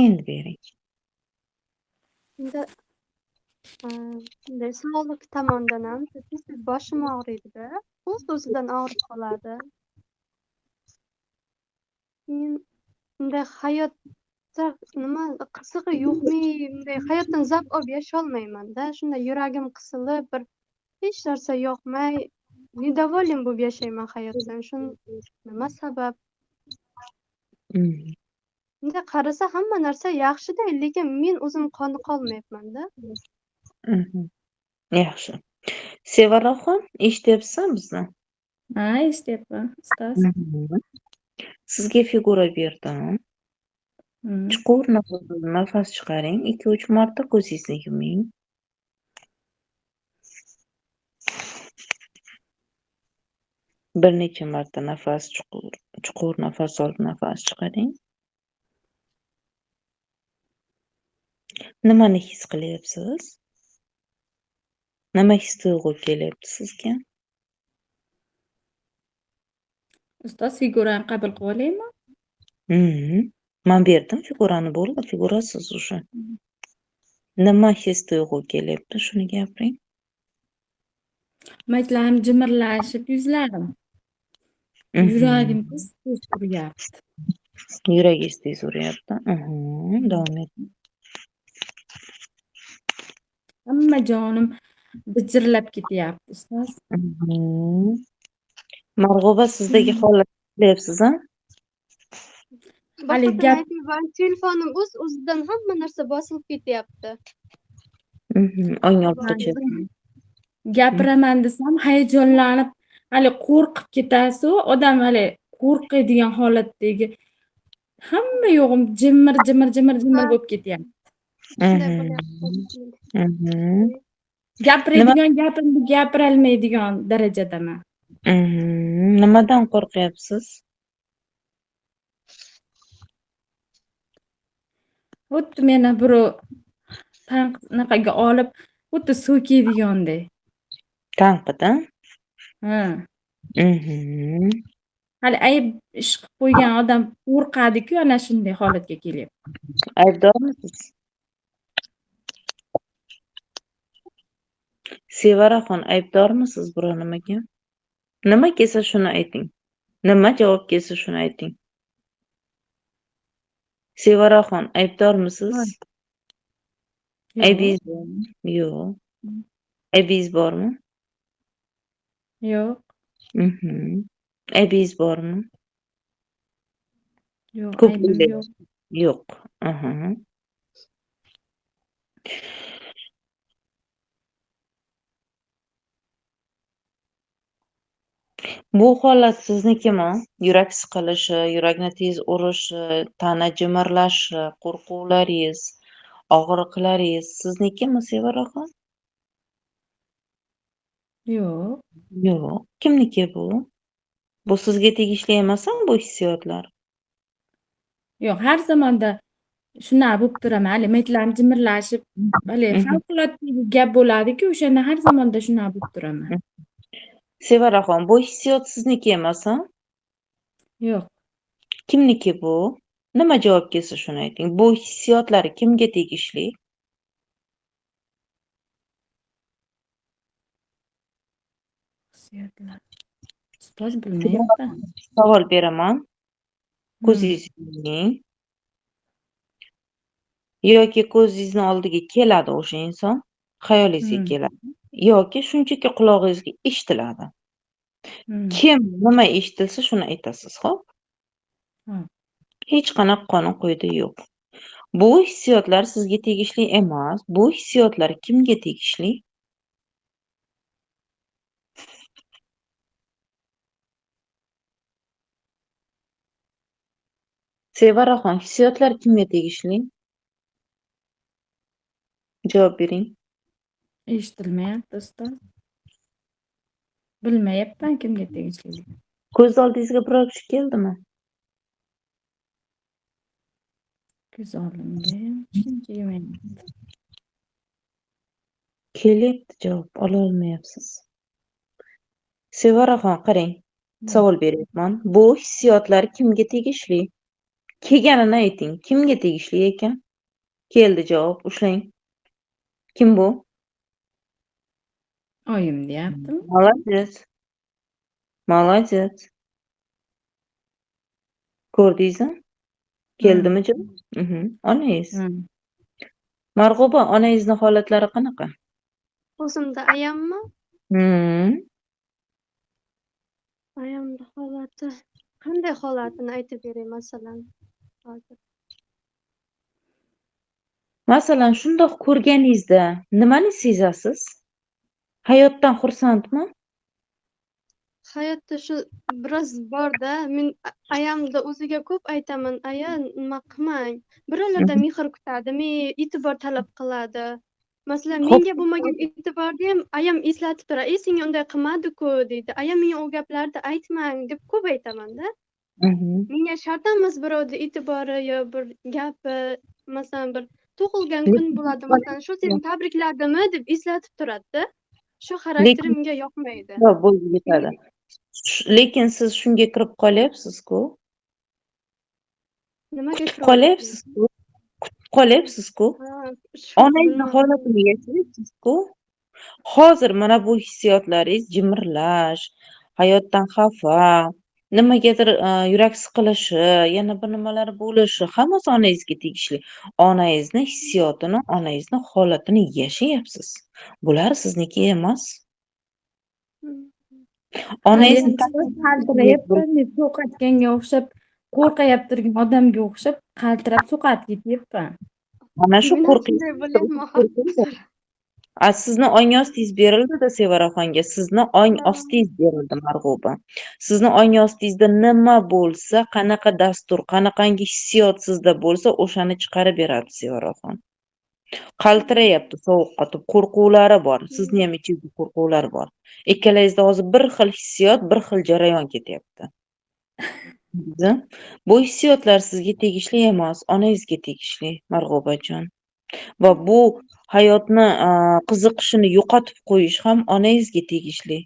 Endi bering. Endi bunday sog'liq tomondan ham tez boshim og'riydi-da. O'z-o'zidan og'rib qoladi. Keyin bunday hayotda nima qizig'i yo'qmi, bunday hayotdan zavq olib yasholmayman-da. Shunday yuragim qisilib, bir hech narsa yoqmay, недоволен bo'lib yashayman hayotdan. Nima sabab? Bunday qarasa hamma narsa yaxshi-da, lekin men o'zim qoniqolmayapman-da. Yaxshi. Sevaraxon, eshityapsizmi bizni? Ha, eshityapman, ustoz. Sizga figura berdim. Chuqur nafas chiqaring. 2-3 marta ko'zingizni yuming. Bir necha marta chuqur nafas olib, nafas chiqaring. Nimani his qilyapsiz? Nima his-tuyg'u kelyapti sizga? Ustoz, figurani qabul qilib olaymi? Men berdim figurani, bo'ldi, figurasiz o'sha. Nima his-tuyg'u kelyapti, shuni gapiring. Maytlarim jimirlashib, yuzlarim. Yuragim tez uryapti. Yuragingiz tez uryapti. Davom eting. Hamma jonim bijirlab ketyapti, ustoz. Marg'uba, sizdagi holat bilyapsiz-a? Hali Boshqa aytmayman, telefonim o'z-o'zidan hamma narsa bosilib ketyapti. Ong olib qochyapti. Gapiraman desam, hayajonlanib, hali qo'rqib ketasiz, odam hali qo'rqadigan holatdagi hamma yo'g'im jimir bo'lib ketyapti. Shunday bo'lyapti. Gapiradigan gapimni gapirolmaydigan darajadaman. Nimadan qo'rqyapsiz? Xuddi meni birov tanqaga olib, xuddi so'kiydigandek. Tanqida? Ha. Hali ayb ish qilib qo'ygan odam qo'rqadi-ku, ana shunday holatga kelyapti. Aybdormisiz? Sevaraxon, aybdormisiz biror nimaga? Nima kelsa shuni ayting. Nima javob kelsa shuni ayting. Sevaraxon, aybdormisiz? Aybingiz bormi? Yo'q. Aybingiz bormi? Yo'q. Aybingiz bormi? Yo'q, Ko'p aybim o'ylaysiz. yo'q. Yo'q. Bu holat siznikimi? Yurak siqilishi, yurakni tez urishi, tana jimirlashi, qo'rquvlaringiz, og'riqlaringiz siznikimi, Sevaraxon? Yo'q. Yo'q. Kimniki bu? Bu sizga tegishli emasmi bu hissiyotlar? Yo'q, har zamonda shunaqa bo'lib turaman. Hali maytlarim jimirlashib, hali favqulodda gap bo'ladi-ku, o'shanda har zamonda shunaqa bo'lib turaman. Sevaraxon, bu hissiyot sizniki emasmi? Yo'q. Kimniki bu? Nima javob kelsa shuni ayting. Bu hissiyotlar kimga tegishli? Hissiyotlar. Ustoz, bilmayapman. Savol beraman. Ko'zingizni yuming. Yoki ko'zingizni oldiga keladi o'sha inson, xayolingizga keladi. Yoki shunchaki qulog'ingizga eshitiladi. Kim nima eshitilsa shuni aytasiz, xo'p? Hech qanaqa qonun qoida yo'q. Bu hissiyotlar sizga tegishli emas. Bu hissiyotlar kimga tegishli? Sevaraxon, hissiyotlar kimga tegishli? Javob bering. Eshitilmayapti ustoz. Bilmayapman kimga tegishliligini. Ko'z oldingizga biror kishi keldimi? Ko'z oldimga shuncha kelmayapti. Kelyapti, javob ololmayapsiz. Sevaraxon, qarang. Savol beryapman. Bu hissiyotlar kimga tegishli? Kelganini ayting. Kimga tegishli ekan? Keldi javob. Ushlang. Kim bu? Oyim deyaptimi? Молодец. Молодец. Ko'rdingizmi? Keldimi javob? Onangiz. Marg'uba, onangizni holatlari qanaqa? O'zimda ayammi? Ayamda holati qanday holatini aytib beray masalan hozir. Masalan, shundoq ko'rganingizda nimani sezasiz? Hayotdan xursandmi? Hayotda shu biroz bor-da, men ayamda o'ziga ko'p aytaman, aya nima qilmang. Birovlardan mehr kutadi, e'tibor talab qiladi. Masalan, menga bo'lmagan e'tiborni ham ayam eslatib turadi. Senga unday qilmadi-ku deydi. Ayam menga u gaplarni aytmang deb ko'p aytaman-da. Menga shart emas birovni e'tibori yo bir gapi, masalan bir tug'ilgan kun bo'ladi, masalan, shu seni tabrikladimi deb eslatib turadi-da. Shu xarakterimga yoqmaydi. Bo'lib ketadi. Lekin siz shunga kirib qolyapsiz-ku. Nimaga Kutib qolyapsiz-ku. Onangizni holatini yashayapsiz-ku. Hozir mana bu hissiyotlaringiz jimirlash, hayotdan xafa, nimagadir yurak siqilishi, yana bir nimalar bo'lishi hammasi onangizga tegishli. Onangizni hissiyotini, onangizni holatini yashayapsiz. Bular sizniki emas. Onangizni qaltirayapman, so'qatganga o'xshab, qo'rqayap turgan odamga o'xshab qaltirab so'qat ketyapman. Mana shu sizni ong ostingiz berildi-da Sevaraxonga, sizni ong ostingiz berildi Marg'uba. Sizni ong ostingizda nima bo'lsa, qanaqa dastur, qanaqangi hissiyot sizda bo'lsa, o'shani chiqarib beradi Sevaraxon. Qaltirayapti sovuq qotib, qo'rquvlari bor. Sizni ham ichingizda qo'rquvlar bor. Ikkalangizda hozir bir xil hissiyot, bir xil jarayon ketyapti. Bu hissiyotlar sizga tegishli emas, onangizga tegishli, Marg'ubajon. Va bu hayotni qiziqishini yo'qotib qo'yish ham onangizga tegishli.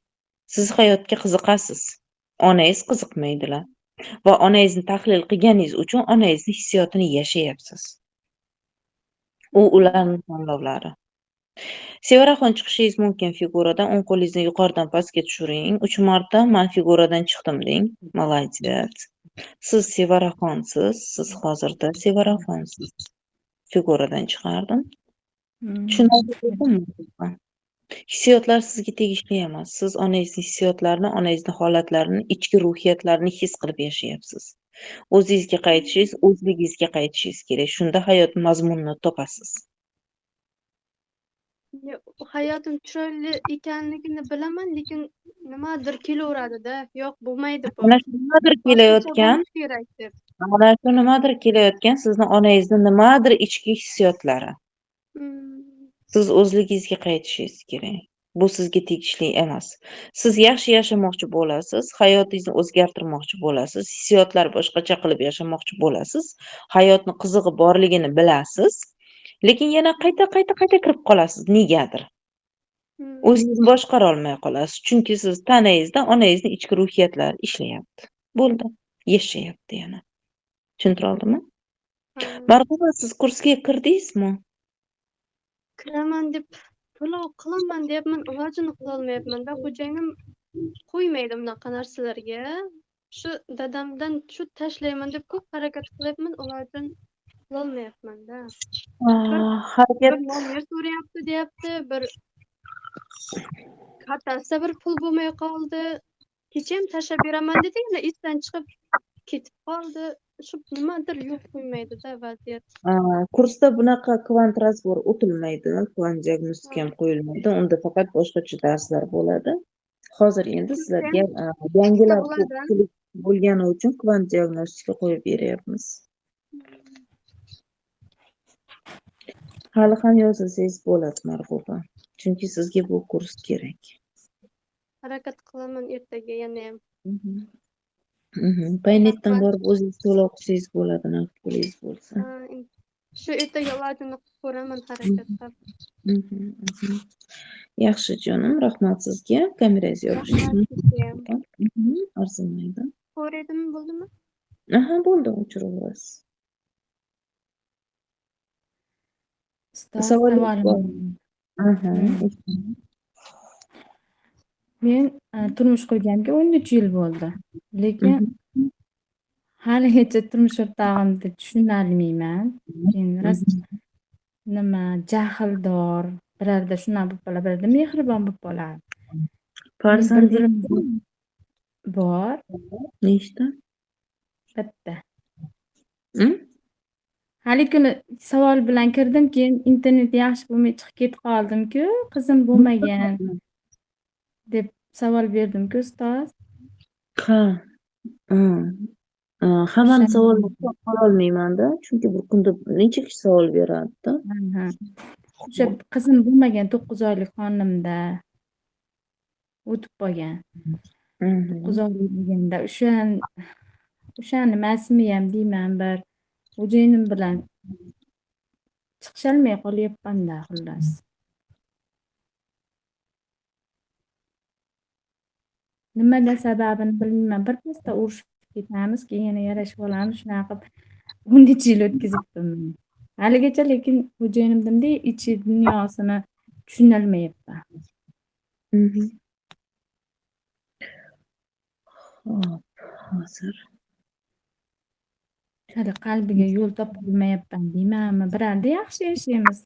Siz hayotga qiziqasiz, onangiz qiziqmaydilar. Va onangizni tahlil qilganingiz uchun onangizni hissiyotini yashayapsiz. U ularning tanlovlari. Sevaraxon, chiqishingiz mumkin figuradan. O'ng qo'lingizni yuqoridan pastga tushiring. 3 marta men figuradan chiqdim deng. Молодец. Siz Sevaraxonsiz, siz hozirda Sevaraxonsiz. Figuradan chiqardim. Tushunarlimi? Hissiyotlar sizga tegishli emas. Siz onangizning hissiyotlarini, onangizning holatlarini, ichki ruhiyatlarini his qilib yashayapsiz. O'zingizga qaytishingiz, o'zligingizga qaytishingiz kerak. Shunda hayot mazmunini topasiz. Hayotim chiroyli ekanligini bilaman, lekin nimadir kelaveradi-da. Yo'q, bo'lmaydi bu. Mana shu nimadir kelayotgan, mana shu nimadir kelayotgan sizni onangizni nimadir ichki hissiyotlari. Siz o'zligingizga qaytishingiz kerak. Bu sizga tegishli emas. Siz yaxshi yashamoqchi bo'lasiz, hayotingizni o'zgartirmoqchi bo'lasiz, hissiyotlar boshqacha qilib yashamoqchi bo'lasiz, hayotni qizig'i borligini bilasiz, lekin yana qayta kirib qolasiz negadir. O'zingizni boshqara olmay qolasiz, chunki siz tanangizda onangizning ichki ruhiyatlari ishlayapti. Bo'ldi, yashayapti yana. Tushuntira oldimmi? Marg'uba, siz kursga kirdingizmi? Kiraman deb to'lov qilaman deyapman, ilojini qilolmayapman-da. Xo'jayinim qo'ymaydi bunaqa narsalarga. Shu dadamdan shu tashlayman deb ko'p harakat qilyapman, ilojini qilolmayapman-da. Bir nomer so'rayapti deyapti, bir kartasida bir pul bo'lmay qoldi. Kecha ham tashlab beraman dedi, esdan chiqib ketib qoldi. Shu nimadir yo'q qo'ymaydi-da vaziyat. Kursda bunaqa kvant razbor o'tilmaydi, kvant diagnostika ham qo'yilmaydi. Unda faqat boshqacha darslar bo'ladi. Hozir endi sizlarga yangilar ko'pchilik bo'lgani uchun kvant diagnostika qo'yib beryapmiz. Hali ham yozasangiz bo'ladi, Marg'uba. Chunki sizga bu kurs kerak. Harakat qilaman ertaga yanayam. Paynetdan Rahmat. borib o'zingiz to'la o'qisangiz bo'ladi, naqd pulingiz bo'lsa. Shu ertaga ilojini qilib ko'raman harakat qilib. Yaxshi jonim, rahmat sizga. Kamerangizni yoqishni Rahmat sizgayam. arzimaydi. Ko'rdimi, bo'ldimi? Aha, bo'ldi, o'chiraverasiz. Ustoz, Savolingiz savolim bor? bor. Aha. Men turmush qurganiga 13 yil bo'ldi. Lekin haligacha turmush o'rtog'imni tushuna olmayman. Keyin nima jahldor, birarda shunaqa bo'lib qoladi, birarda mehribon bo'lib qoladi. Farzandingiz bor, nechta? bitta. Hali kuni savol bilan kirdim, keyin internet yaxshi bo'lmay chiqib ketib qoldim-ku, qizim bo'lmagan deb savol berdim-ku, ustoz. Ha. Hammani savolini ololmayman-da, chunki bir kunda necha kishi savol beradi-da. O'sha qizim bo'lmagan 9 oylik xonimda o'tib qolgan. 9 oylik bo'lganda o'shani emasmiyam deyman, bir xo'jayinim bilan chiqisholmay qolyapman-da, xullas. Nimada sababini bilmayman. Bir pasda urushib ketamiz, keyin yana yarashib olamiz, shunaqa qilib 10 necha yil o'tkazibdim. Haligacha lekin xo'jayinimdek ichi dunyosini tushunolmayapman. Hozir hali qalbiga yo'l topolmayapman deymanmi? Birarda yaxshi yashaymiz.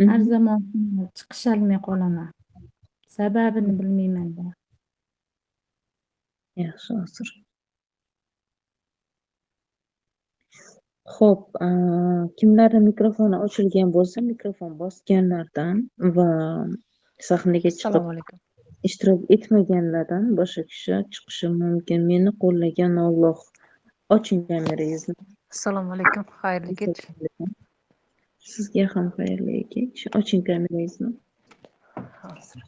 Har zamon chiqisholmay qolaman. Sababini bilmayman-da. Yaxshi, hozir. Xo'p, kimlarning mikrofoni ochilgan bo'lsa, mikrofon bosganlardan va sahnaga chiqib ishtirok etmaganlardan boshqa kishi chiqishi mumkin. Meni qo'llagan Alloh. Oching kamerangizni. Assalomu alaykum, xayrli kech. Sizga ham xayrli kech. Oching kamerangizni. Hozir.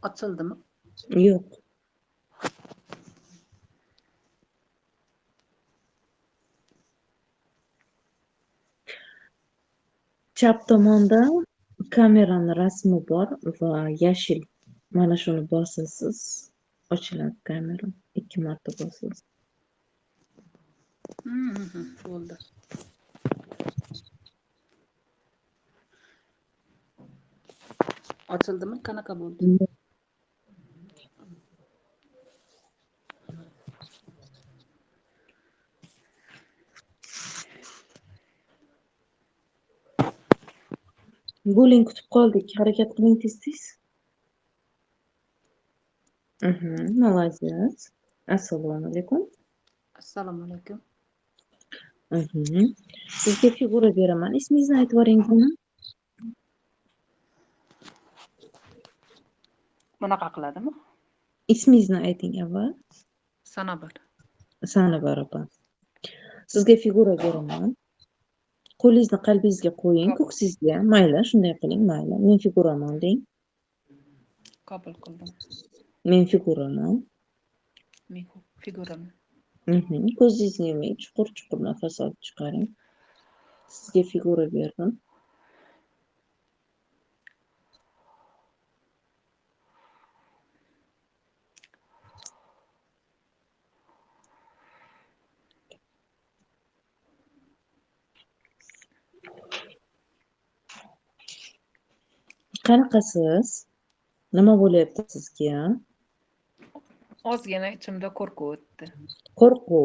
Ochildimi? Yo'q. Chap tomonda kamerani rasmi bor va yashil. Mana shuni bosasiz, ochiladi kamera. 2 marta bosasiz. Bo'ldi. Ochildimi? Qanaqa bo'ldi? Bo'ling, kutib qoldik. Harakat qiling tez-tez. Молодец. Assalomu alaykum. Assalomu alaykum. Sizga figura beraman. Ismingizni aytib yuboring buni. Bunaqa qiladimi? Ismingizni ayting avval. Sanobar. Sanobar opa. Sizga figura beraman. Qo'lingizni qalbingizga qo'ying, ko'ksingizga. Mayli, shunday qiling, mayli. Men figuraman deng. Qabul qildim. Men figuraman. Men figuraman. Ko'zingizni yuming, chuqur nafas olib chiqaring. Sizga figura berdim. Qanaqasiz? Nima bo'lyapti sizga? Ozgina ichimda qo'rquv o'tdi. Qo'rquv?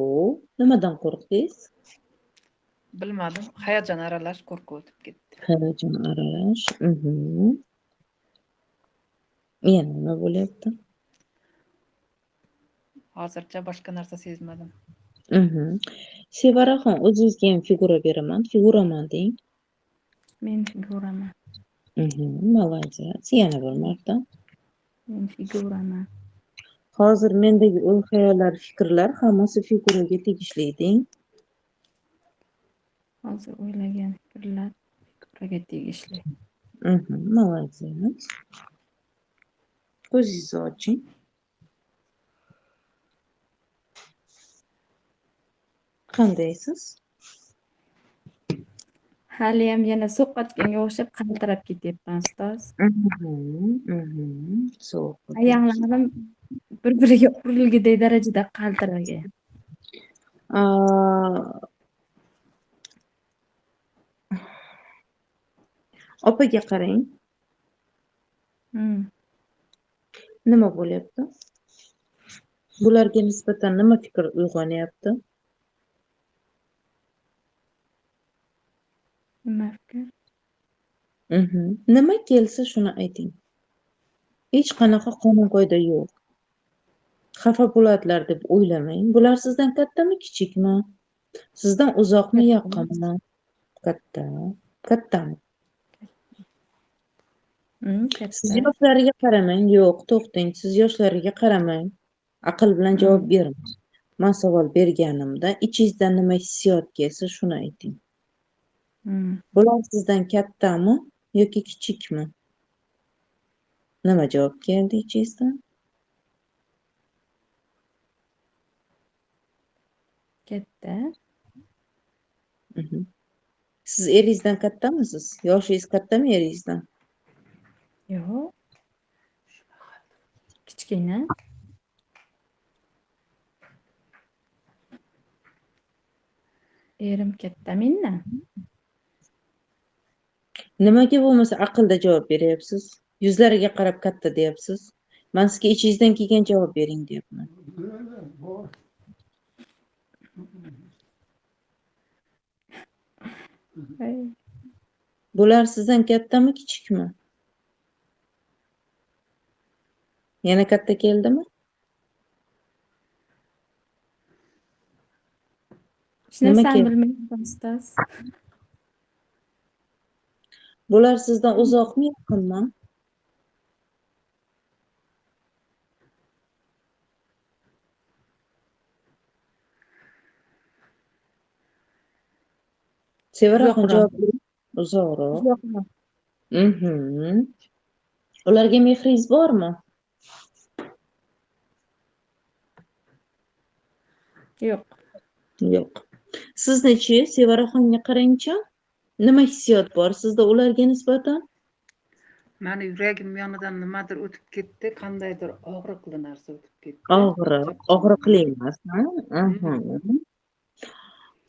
Nimadan qo'rqdingiz? Bilmadim, hayajon aralash qo'rquv o'tib ketdi. Hayajon aralash. Yana nima bo'lyapti? Hozircha boshqa narsa sezmadim. Sevaraxon, o'zingizga ham figura beraman. Figuraman deng. Men figuraman. Молодец. Yana bir marta. Men figuraman. Hozir mendagi o'y-xayollar, fikrlar hammasi figuraga tegishli deng. Hozir o'ylagan fikrlar figuraga tegishli. Молодец. Ko'zingizni oching. Qandaysiz? Haliyam yana sovqotganga o'xshab qaltirab ketyapman, ustoz. Sovuq. Oyoqlarim bir-biriga urilgudek darajada qaltiragan. Opaga qarang. Nima bo'lyapti? Bularga nisbatan nima fikr uyg'onyapti? Nima fikr? Nima kelsa shuni ayting. Hech qanaqa qonun-qoida yo'q. Xafa bo'ladilar deb o'ylamang. Bular sizdan kattami, kichikmi? Sizdan uzoqmi, yaqinmi? Katta. Kattami? Siz Katta. yoshlariga qaramang. Yo'q, to'xtang. Siz yoshlariga qaramang. Aql bilan javob bering. Men savol berganimda ichingizdan nima hissiyot kelsa shuni ayting. Bular sizdan kattami yoki kichikmi? Nima javob keldi ichingizdan? Katta. Siz eringizdan kattamisiz? Yoshingiz kattami eringizdan? Yo'q. Kichkina. Erim katta mendan. Nimaga bo'lmasa aqlda javob beryapsiz? Yuzlariga qarab katta deyapsiz. Men sizga ichingizdan kelgan javob bering deyapman. Bular sizdan kattami, kichikmi? Yana katta keldimi? Hech narsani bilmayman, ustoz. Bular sizdan uzoqmi, yaqinmi? Sevaraxon javob bering. Uzoqroq. Uzoqroq. Ularga mehringiz bormi? Yo'q. Yo'q. Sizni-chi, Sevaraxonga qarang-chi. Nima hissiyot bor sizda ularga nisbatan? Mani yuragim yonidan nimadir o'tib ketdi, qandaydir og'riqli narsa o'tib ketdi. Og'riqli emasmi?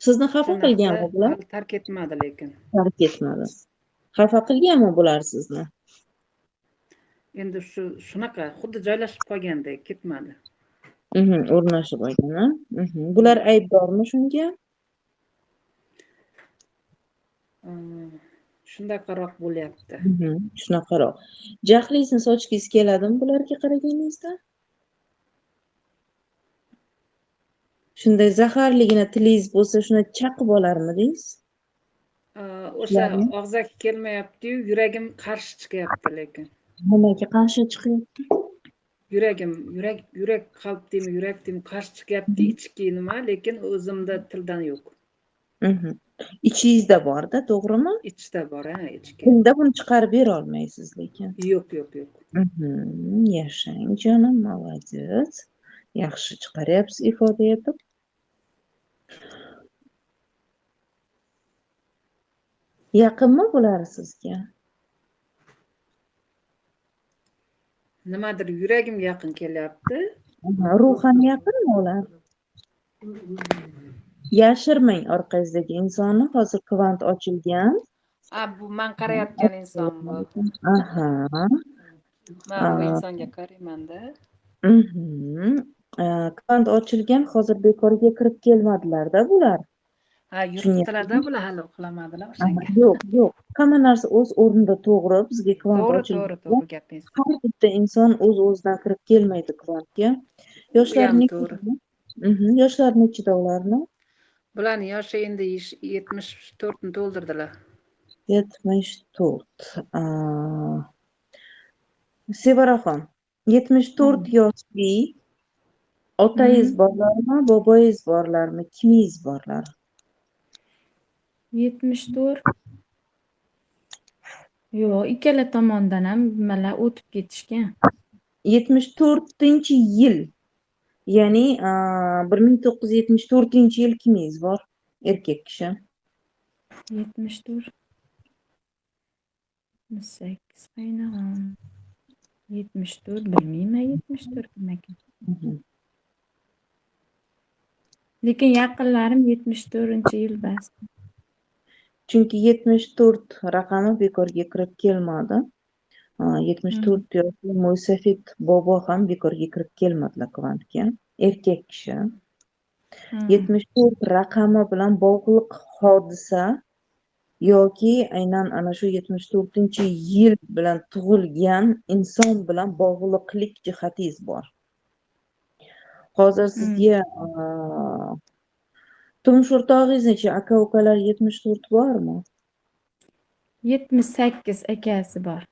Sizni xafa qilganmi bular? Tark etmadi lekin. Tark etmadi. Xafa qilganmi bular sizni? Endi shunaqa xuddi joylashib qolgandek ketmadi. O'rnashib olgan. Bular aybdormi shunga? Shundaqaroq bo'lyapti. Shunaqaroq. Jahlingizni sochgingiz keladimi bularga qaraganingizda? Shunday zaharligina tilingiz bo'lsa, shuni chaqib olarmidingiz? O'sha og'zaki kelmayapti-yu, yuragim qarshi chiqyapti lekin. Nimaga qarshi chiqyapti? Yuragim, yurak qalb deymi, yurak deymi qarshi chiqyapti, ichki nima, lekin o'zimda tildan yo'q. Ichingizda bor-da, to'g'rimi? Ichda bor, ichki. Tilda buni chiqarib bera olmaysiz lekin. Yo'q. Yashang jonim, молодец. Yaxshi chiqaryapsiz ifoda etib. Yaqinmi bular sizga? Nimadir yuragim yaqin kelyapti. Ruhan yaqinmi ular? Yashirmang orqangizdagi insonni, hozir kvant ochilgan. Bu men qarayotgan inson bu. Men bu insonga qarayman-da. Kvant ochilgan, hozir bekorga kirib kelmadilar-da bular. Yuribdilar-da bular, hali uxlamadilar o'shanga. Yo'q. Hamma narsa o'z o'rnida to'g'ri, bizga kvant ochilgan. To'g'ri gapingiz. Har bitta inson o'z-o'zidan kirib kelmaydi kvantga. Yoshlari necha? Yoshlari nechida ularni? Bularni yoshi endi 74 ni to'ldirdilar. 74. Sevaraxon, 74 yoshli otangiz borlarmi, boboyingiz borlarmi, kimingiz borlar? 74. Yo'q, ikkala tomondan ham nimalar o'tib ketishgan. 74-yil, ya'ni 1974-yil kimingiz bor? Erkak kishi. 74. 8 qaynog'am. 74 bilmayman 74 kim ekan. Lekin yaqinlarim 74-yil bas. Chunki 74 raqami bekorga kirib kelmadi. 74 yoshli Mo'ysafid bobo ham bekorga kirib kelmadilar kvantga. Erkak kishi. 74 raqami bilan bog'liq hodisa yoki aynan ana shu 74-yil bilan tug'ilgan inson bilan bog'liqlik jihatingiz bor. Hozir sizga turmush o'rtog'ingizchi aka-ukalar 74 bormi? 78 akasi bor.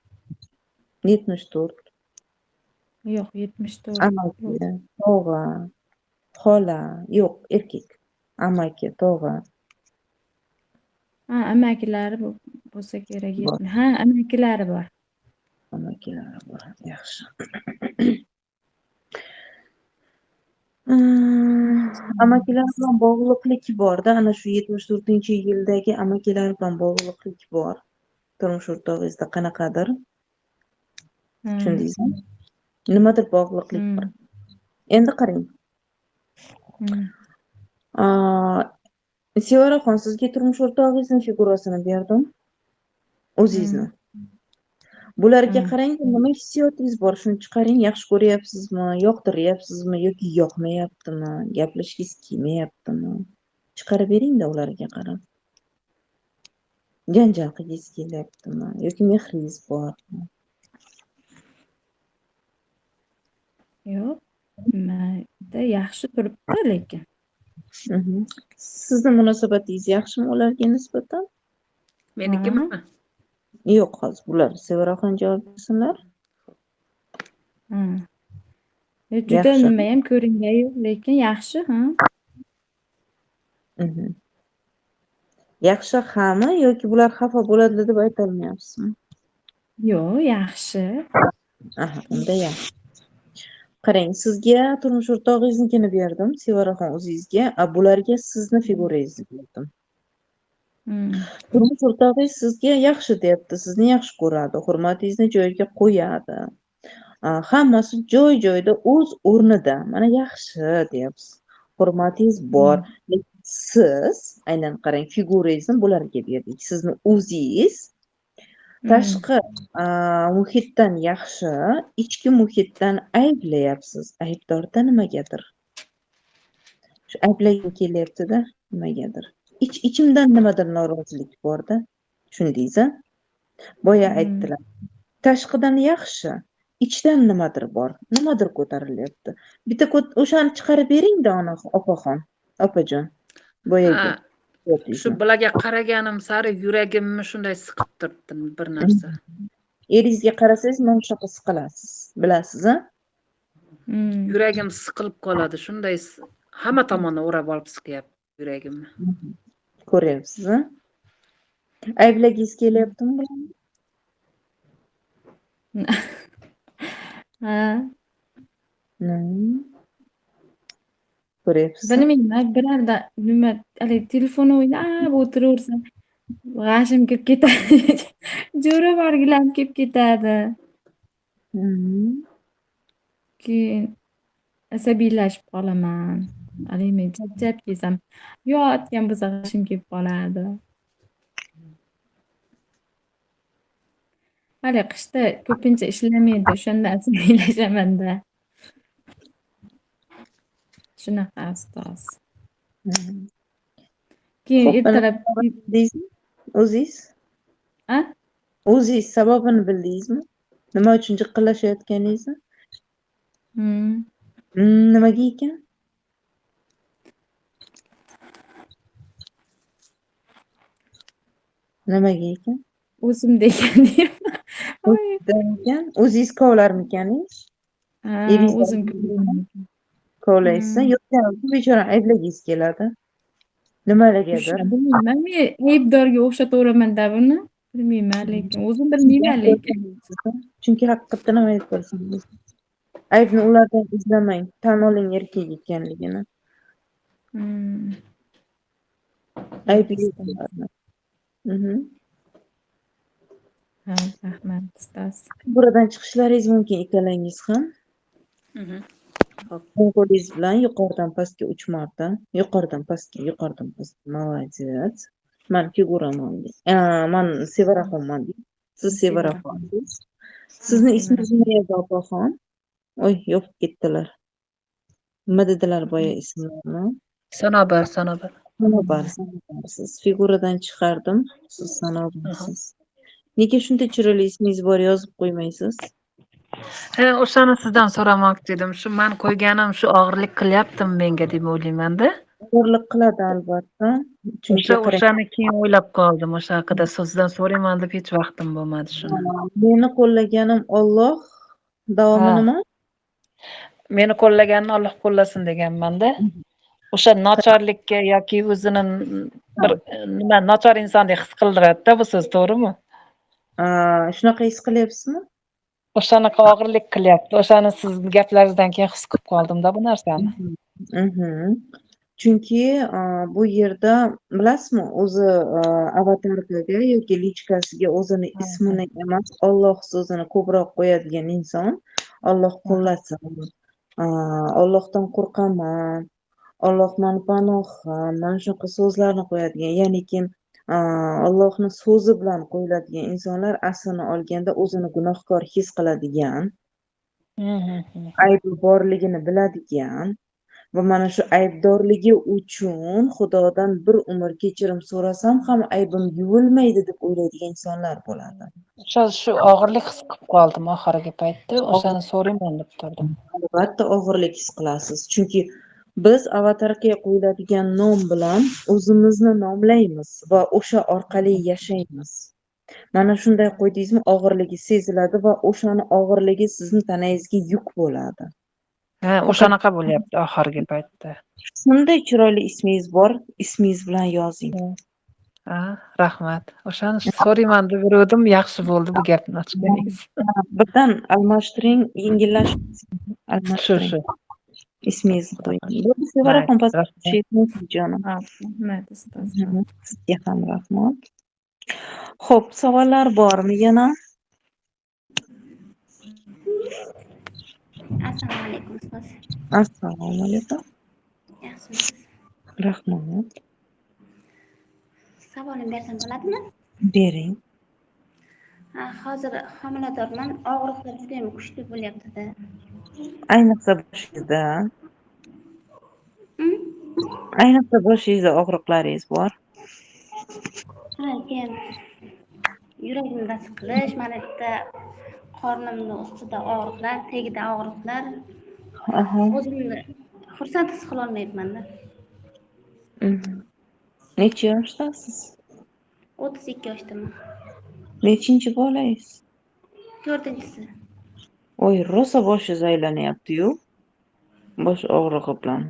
74. Yo'q, 74. Amaki, tog'a, xola, yo'q, erkak. Amaki, tog'a. Amakilari bo'lsa kerak. Amakilari bor. Amakilari bor, yaxshi. Amakilar bilan bog'liqlik borda, ana shu 74-yildagi amakilar bilan bog'liqlik bor. Turmush o'rtog'ingizda qanaqadir? Tushundingizmi? Nimadir bog'liqlik bor. Endi qarang. Sevaraxon, sizga turmush o'rtog'ingizning figurasini berdim. O'zingizni. Bularga qarang, nima hissiyotingiz bor, shuni chiqaring. Yaxshi ko'ryapsizmi, yoqtiryapsizmi yoki yoqmayaptimi, gaplashgingiz kelmayaptimi? Chiqarib bering-da ularga qarab. Janjal qilgingiz kelyaptimi yoki mehringiz bormi? Yo'q. Yaxshi turibdi lekin. Sizni munosabatingiz yaxshimi ularga nisbatan? Menikimi? Yo'q, hozir bular Sevaraxon javob bersinlar. Juda nima ham ko'ringani yo'q, lekin yaxshi, Yaxshi hami yoki bular xafa bo'ladi deb ayta olmayapsizmi? Yo'q, yaxshi. Unda yaxshi. Qarang, sizga turmush o'rtog'ingiznikini berdim, Sevaraxon o'zingizga, bularga sizni figurangizni berdim. Turmush o'rtog'ingiz sizga yaxshi deyapti, sizni yaxshi ko'radi, hurmatingizni joyiga qo'yadi. Hammasi joy-joyida o'z o'rnida. Mana yaxshi deyapsiz. Hurmatingiz bor. Lekin siz aynan qarang, figurangizni bularga berdik. Sizni o'zingiz tashqi muhitdan yaxshi, ichki muhitdan ayblayapsiz. Aybdorda nimagadir. Shu ayblagim kelyapti-da, nimagadir. Ichimdan nimadir norozilik bor-da. Tushundingiz-a? Boya aytdilar. Tashqidan yaxshi, ichdan nimadir bor. Nimadir ko'tarilyapti. Bitta o'shani chiqarib bering-da, opaxon, opajon. Boyaga. Shu bularga qaraganim sari yuragimni shunday siqib turibdi bir narsa. Eringizga qarasangiz, mana shunaqa siqilasiz. Bilasiz-a? Yuragim siqilib qoladi, shunday hamma tomonni o'rab olib siqyapti yuragimni. Ko'ryapsiz-a? Ayblagingiz kelyaptimi bularni? Ko'ryapsiz. Bilmayman, birarda nima telefon o'ynab o'tiraversa g'ashim kelib ketadi. Jo'ra borgilam kelib ketadi. Keyin asabiylashib qolaman. Men charchab kesam. Yotgan bo'lsa g'ashim kelib qoladi. Hali qishda ko'pincha ishlamaydi, o'shanda asabiylashamanda. Shunaqa ustoz. Keyin ertalab o'zingiz? O'zingiz sababini bildingizmi? Nima uchun jiqillashayotganingizni? Nimaga ekan? Nimaga ekan? O'zimda ekan deyman. Voy. Ekan, o'zingiz kovlarmikaningiz? Ha, Eringiz o'zim ko'rdim. kovlaysiz, yo'q, bechorani ayblagingiz keladi. Nimalagadir. Bilmayman, men aybdorga o'xshataveraman-da buni. Bilmayman lekin, o'zim bilmayman lekin. Chunki haqiqatdan ham aybdorsiz. Aybni ulardan izlamang, tan oling erkak ekanligini. Ayb yo'q ularda. Ha, rahmat ustoz. Buradan chiqishlaringiz mumkin ikkalangiz ham. Qo'lingiz bilan yuqoridan pastga 3 marta, yuqoridan pastga, yuqoridan pastga. Молодец. Men figuraman. Men Sevaraxonman. Siz Sevaraxonsiz. Sizni ismingiz nima edi opaxon? Oy, yopib ketdilar. Nima dedilar boya ismlarni? Sanobar. Sanobarsiz. Figuradan chiqardim. Siz Sanobarsiz. Nega shunday chiroyli ismingiz bor yozib qo'ymaysiz? O'shani sizdan so'ramoqchi edim. Shu men qo'yganim shu og'irlik qilyaptimi menga deb o'ylayman-da. Og'irlik qiladi albatta. Chunki O'shani keyin o'ylab qoldim. O'sha haqida sizdan so'rayman deb hech vaqtim bo'lmadi shuni. Meni qo'llaganim Alloh. Davomi nima? Meni qo'llaganini Alloh qo'llasin deganman-da. O'sha nochorlikka yoki o'zini bir nima nochor insondek his qildiradi-da bu so'z, to'g'rimi? Shunaqa his qilyapsizmi? O'shanaqa og'irlik qilyapti. O'shani siz gaplaringizdan keyin his qilib qoldim-da bu narsani. Chunki bu yerda bilasizmi, o'zi avatarkaga yoki lichkasiga o'zini ismini emas, Alloh so'zini ko'proq qo'yadigan inson, Alloh qo'llasin, Allohdan qo'rqaman, Alloh mani panohim, mana shunaqa so'zlarni qo'yadigan, ya'niki Allohni so'zi bilan qo'yiladigan insonlar aslini olganda o'zini gunohkor his qiladigan, aybi borligini biladigan va mana shu aybdorligi uchun Xudodan bir umr kechirim so'rasam ham aybim yuvilmaydi deb o'ylaydigan insonlar bo'ladi. Shu og'irlik his qilib qoldim oxirgi paytda. O'shani so'rayman deb turdim. Albatta og'irlik his qilasiz. Chunki biz avatarkaga qo'yiladigan nom bilan o'zimizni nomlaymiz va o'sha orqali yashaymiz. Mana shunday qo'ydingizmi, og'irligi seziladi va o'shani og'irligi sizni tanangizga yuk bo'ladi. Ha, o'shanaqa bo'lyapti oxirgi paytda. Shunday chiroyli ismingiz bor, ismingiz bilan yozing. Ha, rahmat. O'shani so'rayman deb yurdim, yaxshi bo'ldi bu gapni ochganingiz. Birdan almashtiring, yengillashmasin. Almashtiring. Shu. Ismingizni qo'ying. Bu Sevaraxon pastga jonim. Rahmat ustoz. Sizga ham rahmat. Xo'p, savollar bormi yana? Assalomu alaykum ustoz. Assalomu alaykum. Yaxshimisiz? Rahmat. Savolim bersam bo'ladimi? Bering. Hozir homiladorman, og'riqlar juda ham kuchli bo'lyapti-da. Ayniqsa boshingizda og'riqlaringiz bor. Keyin yuragimda siqilish, mana bitta qornimni ustida og'riqlar, tagida og'riqlar. O'zimni xursand his qilolmayapman-da. Necha yoshdasiz? 32 yoshdaman. Nechinchi bolangiz? 4-chi. Oy, rosa boshingiz aylanyapti-yu. Bosh og'rig'i bilan.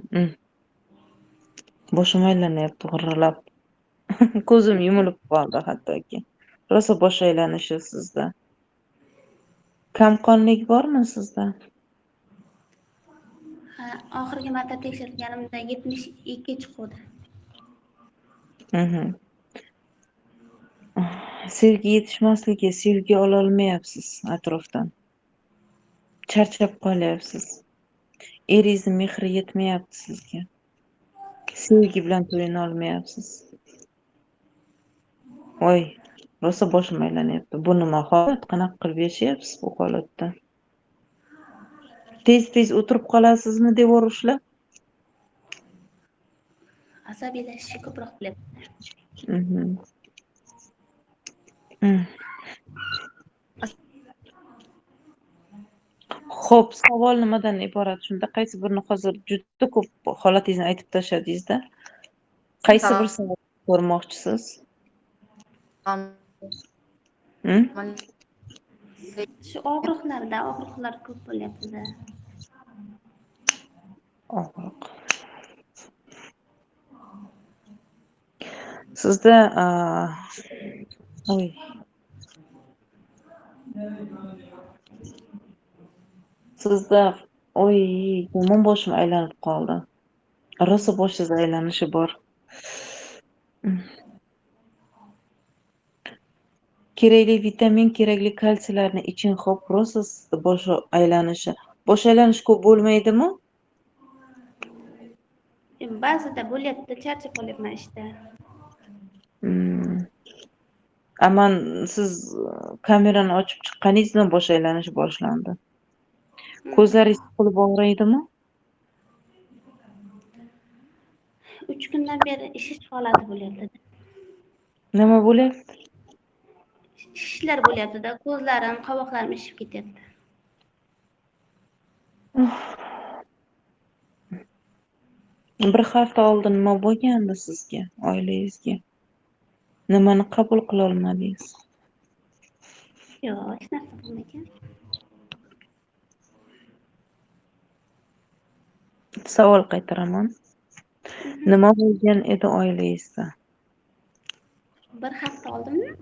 Boshim aylanyapti g'irralab. Ko'zim yumilib qoldi hattoki. Rosa bosh aylanishi sizda. Kamqonlik bormi sizda? Oxirgi marta tekshirganimda 72 chiqdi. Sevgi yetishmasligi, sevgi ololmayapsiz atrofdan. Charchab qolyapsiz. Eringizni mehri yetmayapti sizga. Sevgi bilan to'yina olmayapsiz. Voy, rosa boshim aylanyapti. Bu nima holat? Qanaqa qilib yashayapsiz bu holatda? Tez o'tirib qolasizmi devor ushlab? Asabiylashishni ko'proq qilyapti. Xo'p, savol nimadan iborat? Shunda qaysi birini hozir juda ko'p holatingizni aytib tashladingiz-da. Qaysi bir savol ko'rmoqchisiz? Shu og'riqlar ko'p bo'lyapti-da. Og'riq. Sizda oy. Sizda yomon boshim aylanib qoldi. Rosa boshingiz aylanishi bor. Kerakli vitamin, kerakli kalsiylarni iching, xo'p, rosa sizda bosh aylanishi. Bosh aylanish ko'p bo'lmaydimi? Ba'zida bo'lyapti, charchab qolyapman ishda. Aman siz kamerani ochib chiqqaningizdan bosh aylanish boshlandi. Ko'zlaringiz siqilib og'riydimi? 3 kundan beri ishish holati bo'lyapti. Nima bo'lyapti? Shishlar bo'lyapti-da, ko'zlarim, qovoqlarim ishib ketyapti. Bir hafta oldin nima bo'lgandi sizga, oilangizga? Nimani qabul qila olmadingiz? Yo'q, hech narsa bo'lmagan. Savol qaytaraman. Nima bo'lgan edi oilangizda? Bir hafta oldinmi?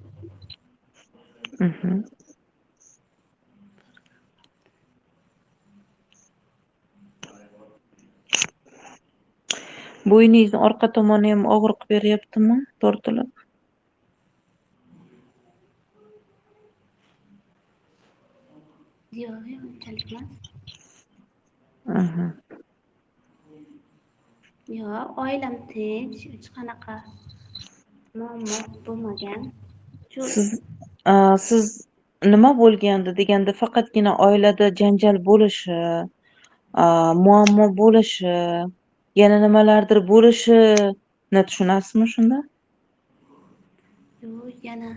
Bo'yningizni orqa tomoni ham og'riq beryaptimi? Tortilib. Yo'q, unchalik emas. Yo'q, oilam tinch, hech qanaqa muammo bo'lmagan. Siz nima bo'lgandi deganda faqatgina oilada janjal bo'lishi, muammo bo'lishi, yana nimalardir bo'lishini tushunasizmi shunda? Yo'q, yana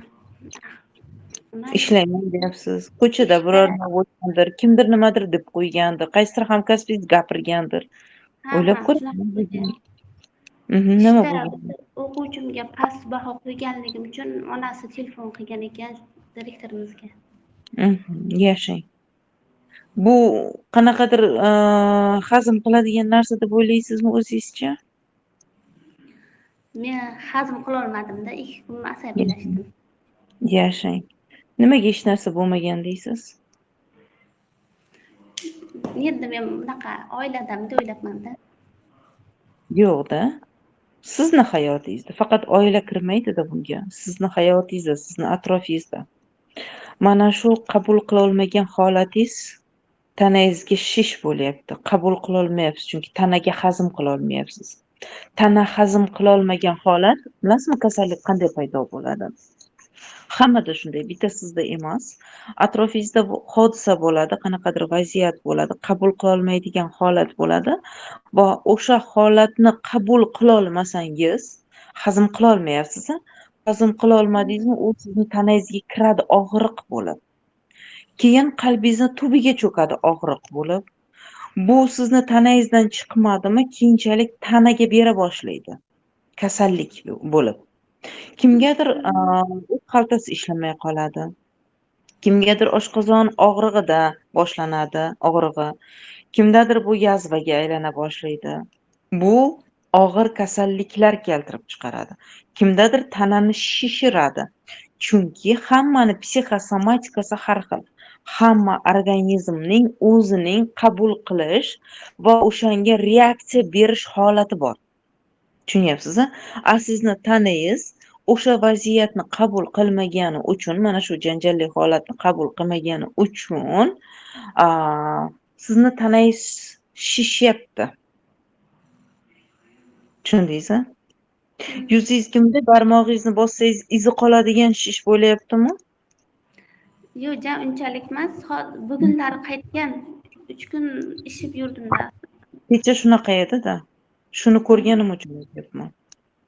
Ishlayman deyapsiz. Ko'chada biror nima bo'lgandir, kimdir nimadir deb qo'ygandir, qaysidir hamkasbingiz gapirgandir. O'ylab ko'ring. Nima bo'lgan? O'quvchimga past baho qo'yganligim uchun onasi telefon qilgan ekan direktorimizga. Yashang. Bu qanaqadir hazm qiladigan narsa deb o'ylaysizmi o'zingizcha? Men hazm qila olmadim-da, 2 kun asabiylashdim. Yashang. Nimaga hech narsa bo'lmagan deysiz? Endi men bunaqa oiladan deb o'ylabman-da. Yo'q-da. Sizni hayotingizda faqat oila kirmaydi-da bunga. Sizni hayotingizda, sizni atrofingizda. Mana shu qabul qila olmagan holatingiz tanangizga shish bo'lyapti. Qabul qila olmayapsiz, chunki tanaga hazm qila olmayapsiz. Tana hazm qila olmagan holat, bilasizmi, kasallik qanday paydo bo'ladi? Hammada shunday, bitta sizda emas. Atrofingizda hodisa bo'ladi, qanaqadir vaziyat bo'ladi, qabul qila olmaydigan holat bo'ladi va o'sha holatni qabul qila olmasangiz, hazm qila olmayapsiz. Hazm qila olmadingizmi, u sizni tanangizga kiradi og'riq bo'lib. Keyin qalbingizni tubiga cho'kadi og'riq bo'lib. Bu sizni tanangizdan chiqmadimi, keyinchalik tanaga bera boshlaydi. Kasallik bo'lib. Kimgadir o'q xaltasi ishlamay qoladi. Kimgadir oshqozon og'rig'ida boshlanadi og'rig'i. Kimdadir bu yazvaga aylana boshlaydi. Bu og'ir kasalliklar keltirib chiqaradi. Kimdadir tanani shishiradi. Chunki hammani psixosomatikasi har xil. Hamma organizmning o'zining qabul qilish va o'shanga reaksiya berish holati bor. Tushunyapsiz-a? Sizni tanangiz o'sha vaziyatni qabul qilmagani uchun, mana shu janjalli holatni qabul qilmagani uchun, sizni tanangiz shishyapti. Tushundingiz-a? Yuzingizga barmog'ingizni bossangiz izi qoladigan shish bo'lyaptimi? Yo'q, unchalik emas. Bugunlari qaytgan. 3 kun ishib yurdim-da. Kecha shunaqa edi-da. Shuni ko'rganim uchun aytyapman.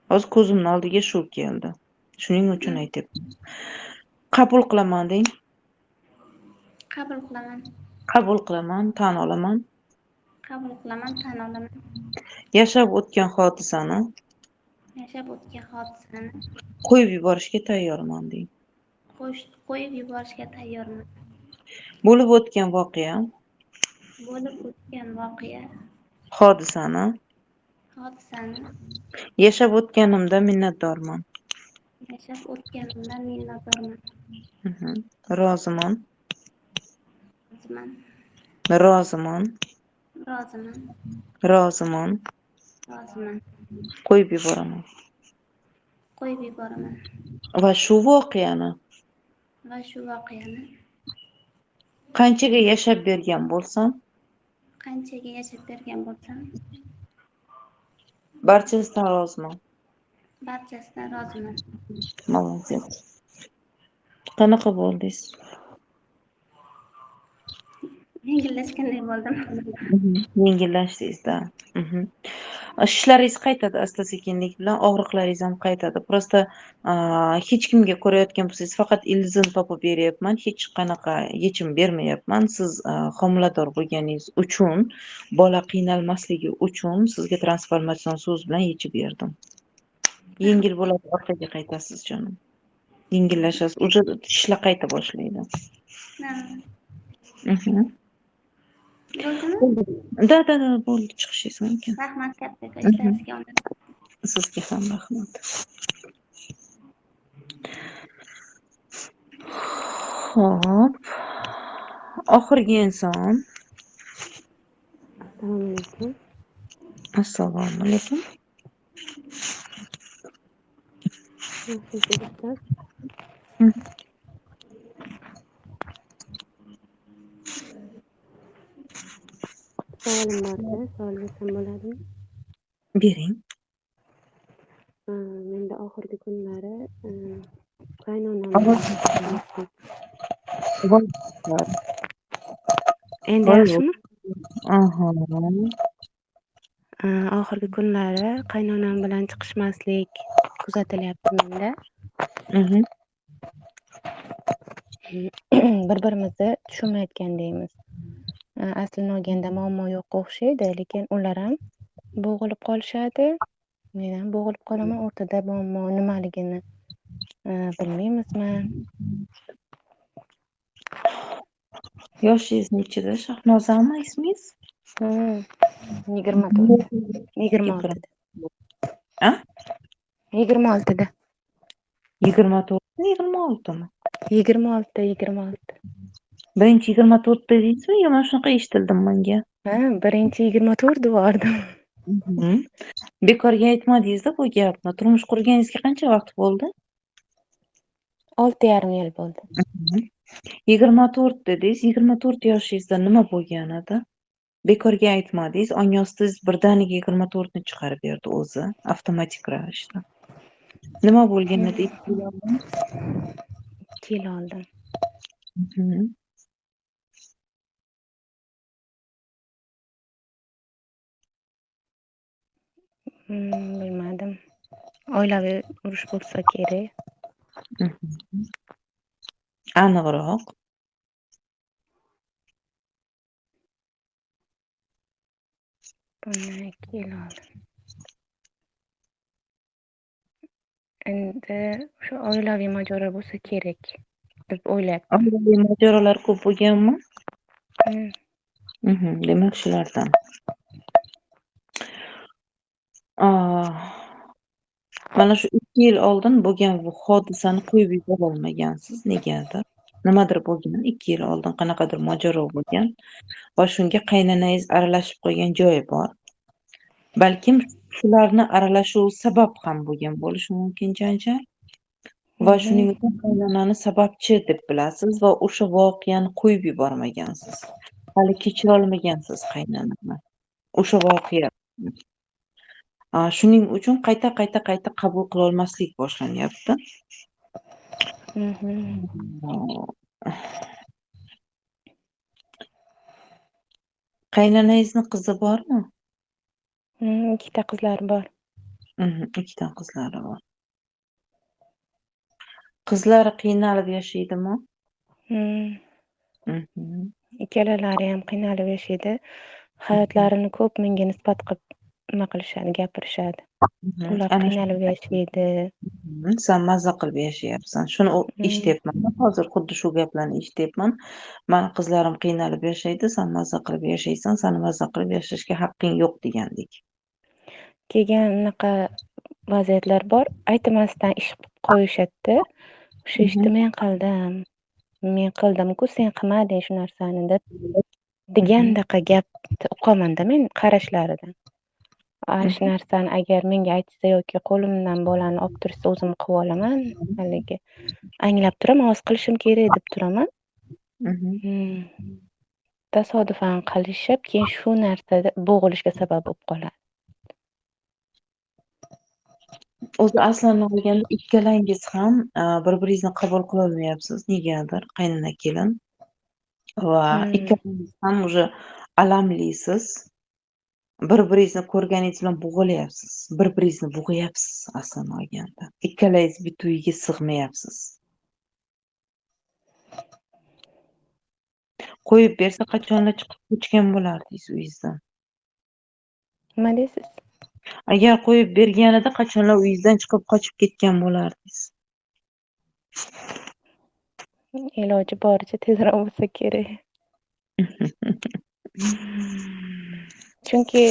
Hozir ko'zimning oldiga shu keldi. Shuning uchun aytyapman. Qabul qilaman deng. Qabul qilaman. Qabul qilaman, tan olaman. Qabul qilaman, tan olaman. Yashab o'tgan hodisani Yashab o'tgan hodisani qo'yib yuborishga tayyorman deng. qo'yib yuborishga tayyorman. Bo'lib o'tgan voqea, Bo'lib o'tgan voqea, hodisani hodisani yashab o'tganimda minnatdorman. yashab o'tganimdan minnatdorman. Roziman. Roziman. Roziman. Roziman. Roziman. Roziman. Qo'yib yuboraman. Qo'yib yuboraman. Va shu voqeani Va shu voqeani qanchaga yashab bergan bo'lsam, qanchaga yashab bergan bo'lsam, barchasidan roziman. barchasidan roziman. Молодец. Qanaqa bo'ldingiz? Yengillashganday bo'ldim. Yengillashdingiz-da. Shishlaringiz qaytadi asta-sekinlik bilan, og'riqlaringiz ham qaytadi. Prosta hech kimga ko'rayotgan bo'lsangiz, faqat ildizini topib beryapman, hech qanaqa yechim bermayapman. Siz homilador bo'lganingiz uchun, bola qiynalmasligi uchun sizga transformatsion so'z bilan yechib berdim. Yengil bo'ladi, orqaga qaytasiz jonim. Yengillashasiz, уже tishlar qayta boshlaydi. Bo'ldimi? Da, bo'ldi, chiqishingiz mumkin. Rahmat katta, ishlaringizga omad. Sizga ham rahmat. Xo'p. Oxirgi inson. Assalomu alaykum. Savolim bor-da, savol bersam bo'ladimi? Bering. Menda oxirgi kunlari qaynonam endi yaxshimi? Oxirgi kunlari qaynonam bilan chiqishmaslik kuzatilyapti menda. Bir-birimizni tushunmayotgandaymiz. Aslini olganda muammo yo'qqa o'xshaydi, lekin ular ham bo'g'ilib qolishadi. Men ham bo'g'ilib qolaman, o'rtada muammo nimaligini bilmaymizman. Yoshingiz nechida? Shahnozami ismingiz? 26. 26da. A? 26da. 24 26mi? 26. Birinchi 24 dedingizmi? Yo, mana shunaqa eshitildim menga. Birinchi 24 devordim. Bekorga aytmadingiz-da bu gapni. Turmush qurganingizga qancha vaqt bo'ldi? 6,5 yil bo'ldi. 24 dedingiz. 24 yoshingizda nima bo'lgan edi? Bekorga aytmadingiz. Ongostingiz birdaniga 24 ni chiqarib berdi o'zi, avtomatik ravishda. Nima bo'lgan edi? 2 yil oldin. Bilmadim. Oilaviy urush bo'lsa kerak. Aniqroq. Bundan 2 yil oldin. Endi shu oilaviy mojaro bo'lsa kerak deb o'ylayapman. Oilaviy mojarolar ko'p bo'lganmi? Demak shulardan. Mana shu 2 yil oldin bo'lgan bu hodisani qo'yib yubora olmagansiz. Negadir? Nimadir bo'lgan. 2 yil oldin qanaqadir mojaro bo'lgan va shunga qaynonangiz aralashib qolgan joyi bor. Balkim shularni aralashuvi sabab ham bo'lgan bo'lishi mumkin janjal. Va shuning uchun qaynonani sababchi deb bilasiz va o'sha voqeani qo'yib yubormagansiz. Hali kechira olmagansiz qaynonani. O'sha voqea. Shuning uchun qayta qabul qila olmaslik boshlanyapti. Qaynonangizni qizi bormi? 2 ta qizlari bor. 2 ta qizlari bor. Qizlari qiynalib yashaydimi? Ikkalalari ham qiynalib yashaydi. Hayotlarini ko'p menga nisbat qilib nima qilishadi, gapirishadi. ular Ana qiynalib yashaydi. sen mazza qilib yashayapsan. Shuni eshityapman. Hozir xuddi shu gaplarni eshityapman. Mani qizlarim qiynalib yashaydi, sen mazza qilib yashaysan, sani mazza qilib yashashga haqqing yo'q degandek. Keyin unaqa vaziyatlar bor, aytmasdan ish qilib qo'yishadi-da. O'sha ishni men qildim-ku, sen qilmading shu narsani deb degandaqa gapni uqamanda men qarashlaridan. Shu narsani agar menga aytsa yoki qo'limdan bolani olib tursa o'zim qilib olaman, haligi anglab turaman, hozir qilishim kerak deb turaman. Tasodifan qilishib, keyin shu narsada bo'g'ilishga sabab bo'lib qoladi. O'zi aslini olganda ikkalangiz ham bir-biringizni qabul qilolmayapsiz negadir, qaynona kelin va ikkalangiz ham уже alamlisiz. Bir-biringizni ko'rganingiz bilan bo'g'ilyapsiz. Bir-biringizni bo'g'yapsiz aslini olganda. Ikkalangiz bitta uyga sig'mayapsiz. Qo'yib bersa qachonlar chiqib ko'chgan bo'lardingiz uyingizdan? Nima deysiz? Agar qo'yib berganida qachonlar uyingizdan chiqib qochib ketgan bo'lardingiz? Iloji boricha tezroq bo'lsa kerak. Chunki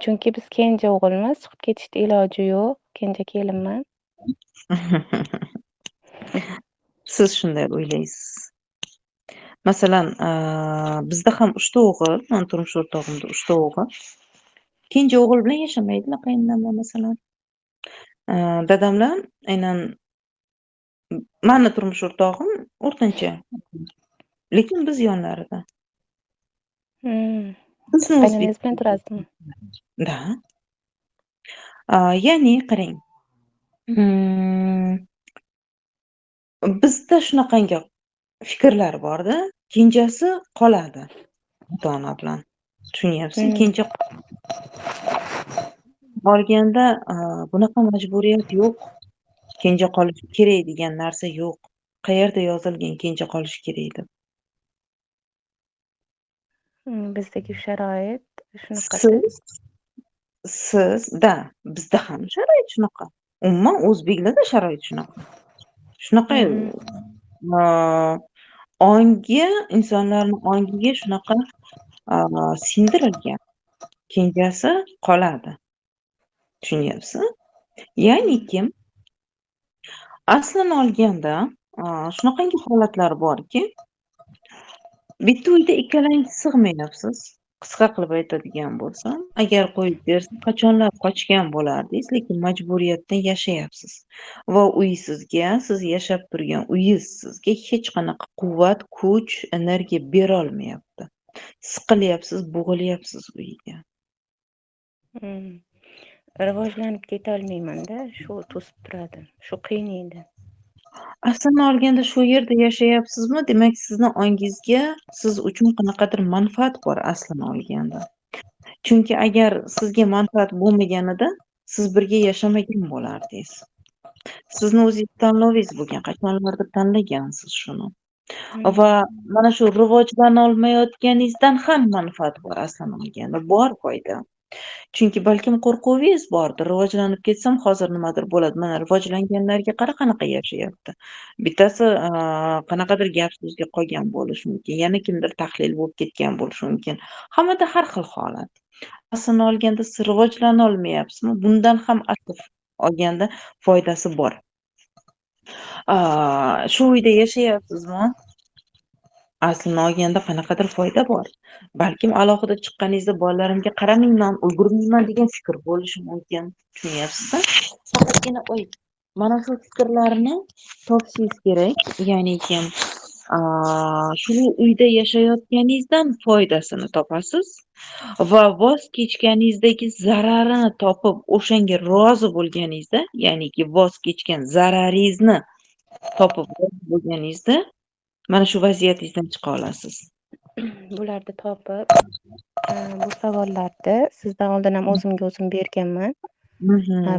chunki biz kenja o'g'ilmiz, chiqib ketishda iloji yo'q. Kenja kelinman. Siz shunday o'ylaysiz. Masalan, bizda ham 3 ta o'g'il, men turmush o'rtog'imda 3 ta o'g'il. Kenja o'g'il bilan yashamaydilar qaynonam masalan. Dadamlar aynan meni turmush o'rtog'im o'rtancha. Lekin biz yonlarida. Qaynonangiz bilan turasizmi? Da. Ya'ni qarang. Bizda shunaqangi fikrlar bor-da, kenjasi qoladi ota-ona bilan. Tushunyapsizmi? Kenja olganda bunaqa majburiyat yo'q. Kenja qolish kerak degan narsa yo'q. Qayerda yozilgan kenja qolish kerak deb? Bizdagi sharoit shunaqa. Sizda bizda ham sharoit shunaqa. Umuman o'zbeklarda sharoit shunaqa. Shunaqa ongi, insonlarning ongiga shunaqa singdirilgan. Kenjasi qoladi. Tushunyapsizmi? Ya'ni kim aslini olganda shunaqangi holatlar borki, bitta uyda ikkalangiz sig'mayapsiz. Qisqa qilib aytadigan bo'lsam, agar qo'yib bersa qachonlar qochgan bo'lardingiz, lekin majburiyatdan yashayapsiz. Va uy sizga, siz yashab turgan uyingiz sizga hech qanaqa quvvat, kuch, energiya bera olmayapti. Siqilyapsiz, bo'g'ilyapsiz uyiga. Rivojlanib ketolmayman-da, shu to'sib turadi, shu qiynaydi. Aslini olganda shu yerda yashayapsizmi, demak sizni ongingizga siz uchun qanaqadir manfaat bor aslini olganda. Chunki agar sizga manfaat bo'lmaganida siz birga yashamagan bo'lardingiz. Sizni o'zingiz tanlovingiz bo'lgan, qachonlardir tanlagansiz shuni. Va mana shu rivojlana olmayotganingizdan ham manfaat bor aslini olganda, bor foyda. Chunki balkim qo'rquvingiz bordir, rivojlanib ketsam hozir nimadir bo'ladi. Mana rivojlanganlarga qara qanaqa yashayapti. Bittasi qanaqadir gap so'zga qolgan bo'lishi mumkin, yana kimdir tahlil bo'lib ketgan bo'lishi mumkin. Hammada har xil holat. Aslini olganda siz rivojlana olmayapsizmi? Bundan ham asl olganda foydasi bor. Shu uyda yashayapsizmi? Aslini olganda qanaqadir foyda bor. Balkim alohida chiqqaningizda bolalarimga qaramayman, ulgurmayman degan fikr bo'lishi mumkin. Tushunyapsizmi? Faqatgina mana shu fikrlarni topishingiz kerak. Ya'ni kim shu uyda yashayotganingizdan foydasini topasiz va voz kechganingizdagi zararini topib, o'shanga rozi bo'lganingizda, ya'niki voz kechgan zararingizni topib bo'lganingizda mana shu vaziyatingizdan chiqa olasiz. Bularni topib, bu savollarni sizdan oldin ham o'zimga o'zim berganman.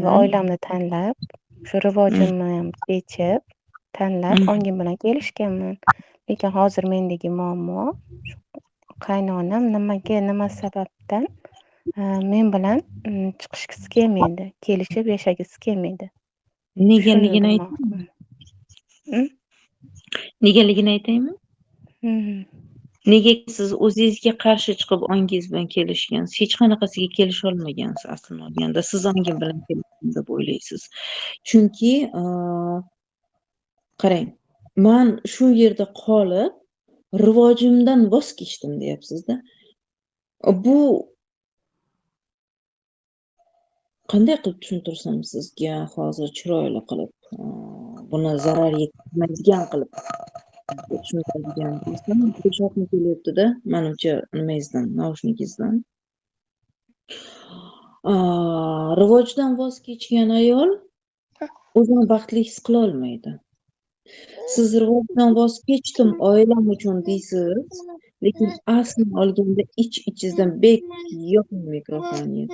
Va oilamni tanlab, shu rivojimni ham yechib, tanlab, ongim bilan kelishganman. Lekin hozir mendagi muammo qaynonam nima sababdan men bilan chiqishgisi kelmaydi, kelishib yashagisi kelmaydi. Shuni Negaligini bilmoqchiman. Negaligini aytaymi? Mhm. Negaki siz o'zingizga qarshi chiqib ongingiz bilan kelishgansiz. Hech qanaqasiga kelisholmagansiz aslini olganda. Siz ongin bilan kelishdim deb o'ylaysiz. Chunki qarang, man shu yerda qolib rivojimdan voz kechdim deyapsiz-da. Bu qanday qilib tushuntirsam sizga hozir chiroyli qilib buni zarar yetkazmaydigan qilib tushuntiradigan bo'lsam, shoqim kelyapti-da, menimcha nimangizdan, naushnikingizdan. Rivojdan voz kechgan ayol o'zini baxtli his qila olmaydi. Siz rivojdan voz kechdim oilam uchun deysiz, lekin aslini olganda ich-ichingizdan yoping mikrofonni.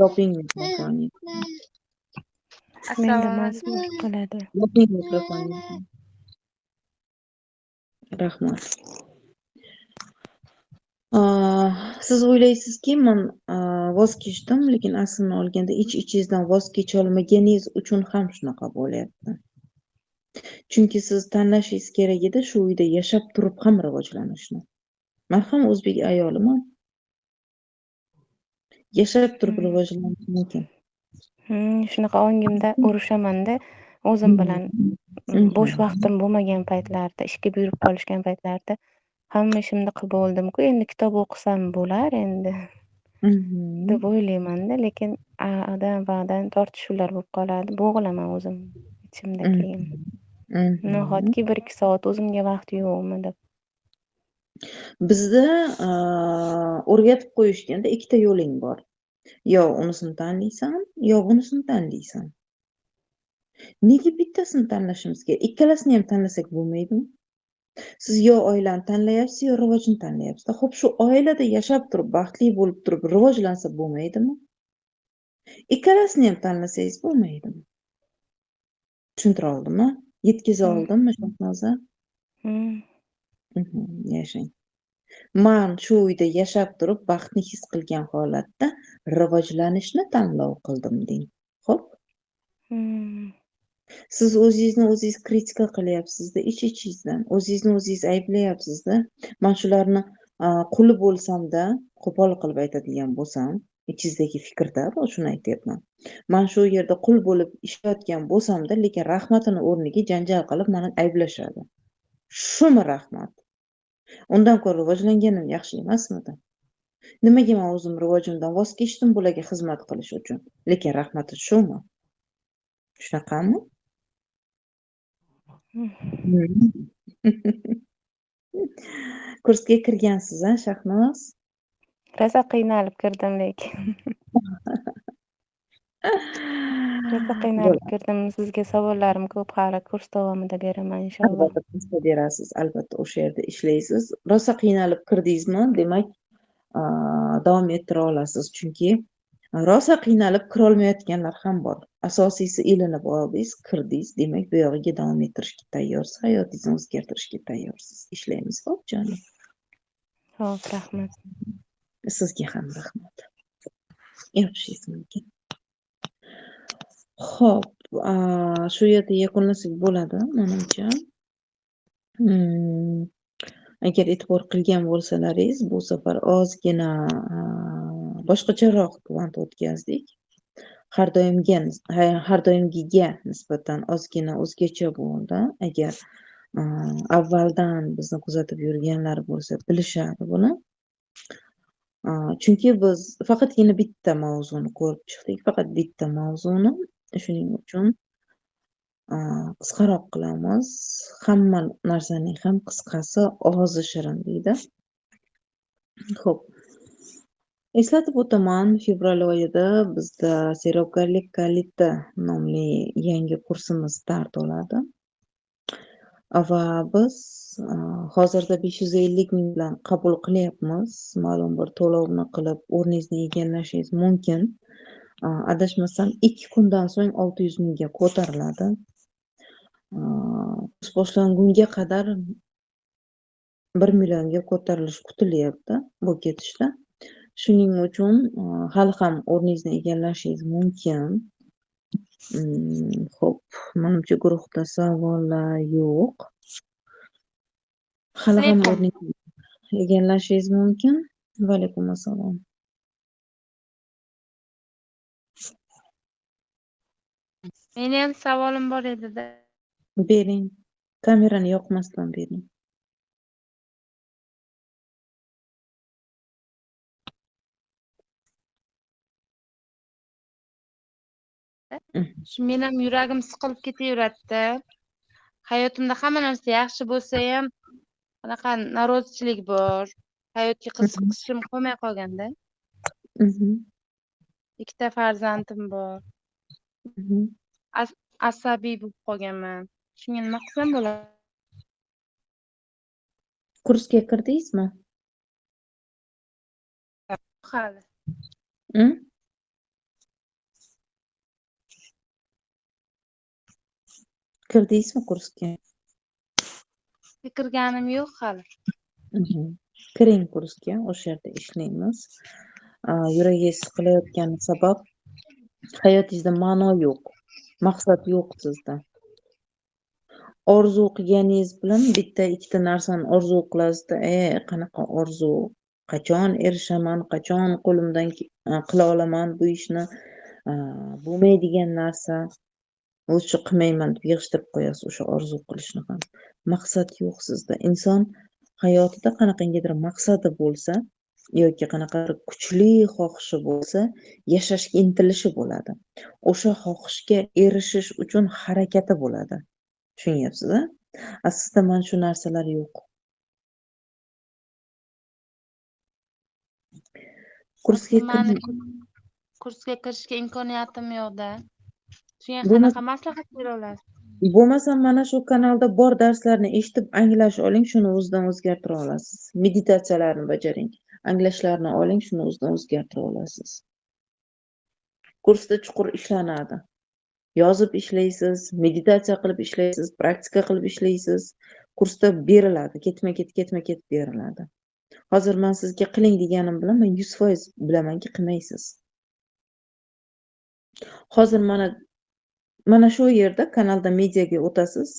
Yoping mikrofonni. Menda mazmun qiladi. Yoping mikrofonni. Rahmat. Siz o'ylaysizki, men voz kechdim, lekin aslini olganda ich-ichingizdan voz kecholmaganingiz uchun ham shunaqa bo'lyapti. Chunki siz tanlashingiz kerak edi shu uyda yashab turib ham rivojlanishni. Men ham o'zbek ayoliman. Yashab turib rivojlanish mumkin. Shunaqa ongimda urishamanda o'zim bilan bo'sh vaqtim bo'lmagan paytlarda, ishga buyurib qolishgan paytlarda hamma ishimni qilib bo'ldim-ku, endi kitob o'qisam bo'lar endi deb o'ylaymanda, lekin ba'dan tortishuvlar bo'lib qoladi. Bo'g'ilaman o'zim ichimda keyin. Nahotki 1-2 soat o'zimga vaqt yo'qmi deb. Bizda o'rgatib qo'yishganda ikkita yo'ling bor. Yo unisini tanlaysan, yo bunisini tanlaysan. Nega bittasini tanlashimiz kerak? Ikkalasini ham tanlasak bo'lmaydimi? Siz yo oilani tanlayapsiz, yo rivojini tanlayapsiz. Xo'p, shu oilada yashab turib, baxtli bo'lib turib rivojlansa bo'lmaydimi? Ikkalasini ham tanlasangiz bo'lmaydimi? Tushuntira oldimmi? Yetkaza oldimmi, Shahnoza? Yashang. Men shu uyda yashab turib baxtni his qilgan holatda rivojlanishni tanlov qildim deng. Xo'p? Siz o'zingizni o'zingiz kritika qilyapsiz-da, ich-ichingizdan. O'zingizni o'zingiz ayblayapsiz-da. Men shularni quli bo'lsam-da, qo'pol qilib aytadigan bo'lsam, ichingizdagi fikrda shuni aytyapman. Men shu yerda qul bo'lib ishlayotgan bo'lsam-da, lekin rahmatini o'rniga janjal qilib meni ayblashadi. Shumi rahmat? Undan ko'ra rivojlanganim yaxshi emasmidi? Nimaga men o'zim rivojimdan voz kechdim bularga xizmat qilish uchun? Lekin rahmati shumi? Shunaqami? Kursga kirgansiz-a, Shahnoz? Rosa qiynalib kirdim lekin. Rosa qiynalib kirdim. Sizga savollarim ko'p, hali kurs davomida beraman inshaalloh. Albatta kursda berasiz, albatta o'sha yerda ishlaysiz. Rosa qiynalib kirdingizmi? Demak, davom ettira olasiz, chunki rosa qiynalib kirolmayotganlar ham bor. Asosiysi ilinib oldingiz, kirdingiz, demak bu yog'iga davom ettirishga tayyorsiz, hayotingizni o'zgartirishga tayyorsiz. Ishlaymiz, xo'p, jonim. Xo'p, rahmat. Sizga ham rahmat. Yopishingiz mumkin. Xo'p, shu yerda yakunlasak bo'ladi, menimcha. Agar e'tibor qilgan bo'lsalaringiz, bu safar ozgina boshqacharoq kvant o'tkazdik. Har doimgiga nisbatan ozgina o'zgacha bo'ldi. Agar avvaldan bizni kuzatib yurganlar bo'lsa, bilishadi buni. Chunki biz faqatgina bitta mavzuni ko'rib chiqdik, faqat bitta mavzuni. Shuning uchun qisqaroq qilamiz. Hamma narsaning ham qisqasi og'zi shirin deydi. Xo'p. Eslatib o'taman, fevral oyida bizda Serogarlik kaliti nomli yangi kursimiz start oladi. Va biz hozirda 550 ming bilan qabul qilyapmiz. Ma'lum bir to'lovni qilib o'rningizni egallashingiz mumkin. Adashmasam 2 kundan so'ng 600 mingga ko'tariladi. Boshlangunga qadar 1 millionga ko'tarilish kutilyapti bu ketishda. Shuning uchun hali ham o'rningizni egallashingiz mumkin. Xo'p, menimcha guruhda savollar yo'q. Hali ham o'rningizni egallashingiz mumkin. Va alaykum assalom. Meni ham savolim bor edi-da. Bering. Kamerani yoqmasdan bering. Shu men ham yuragim siqilib ketaveradi-da. Hayotimda hamma narsa yaxshi bo'lsa ham qanaqa norozichilik bor. Hayotga qiziqishim qolmay qolganda. Ikkita farzandim bor. Asabiy bo'lib qolganman. Shunga nima qilsam bo'ladi? Kursga kirdingizmi? Hali. Kirdingizmi kursga? Kirganim yo'q hali. Kiring kursga, o'sha yerda ishlaymiz. Yuragingiz siqilayotgani sabab hayotingizda ma'no yo'q, maqsad yo'q sizda. Orzu qilganingiz bilan bitta ikkita narsani orzu qilasizda, qanaqa orzu, qachon erishaman, qachon qo'limdan qila olaman bu ishni, bo'lmaydigan narsa, o'sha qilmayman deb yig'ishtirib qo'yasiz o'sha orzu qilishni ham. Maqsad yo'q sizda. Inson hayotida qanaqangidir maqsadi bo'lsa yoki qanaqadir kuchli xohishi bo'lsa, yashashga intilishi bo'ladi. O'sha xohishga erishish uchun harakati bo'ladi. Tushunyapsiz-a? Sizda mana shu narsalar yo'q. Kursga kirishga imkoniyatim yo'q-da. Shunga qanaqa maslahat bera olasiz? Bo'lmasa mana shu kanalda bor darslarni eshitib anglash oling, shuni o'zidan o'zgartira olasiz. Meditatsiyalarni bajaring, anglashlarni oling, shuni o'zidan o'zgartira olasiz. Kursda chuqur ishlanadi. Yozib ishlaysiz, meditatsiya qilib ishlaysiz, praktika qilib ishlaysiz. Kursda beriladi, ketma-ket beriladi. Hozir men sizga qiling deganim bilan men 100% bilamanki qilmaysiz. Hozir mana shu yerda kanalda mediaga o'tasiz.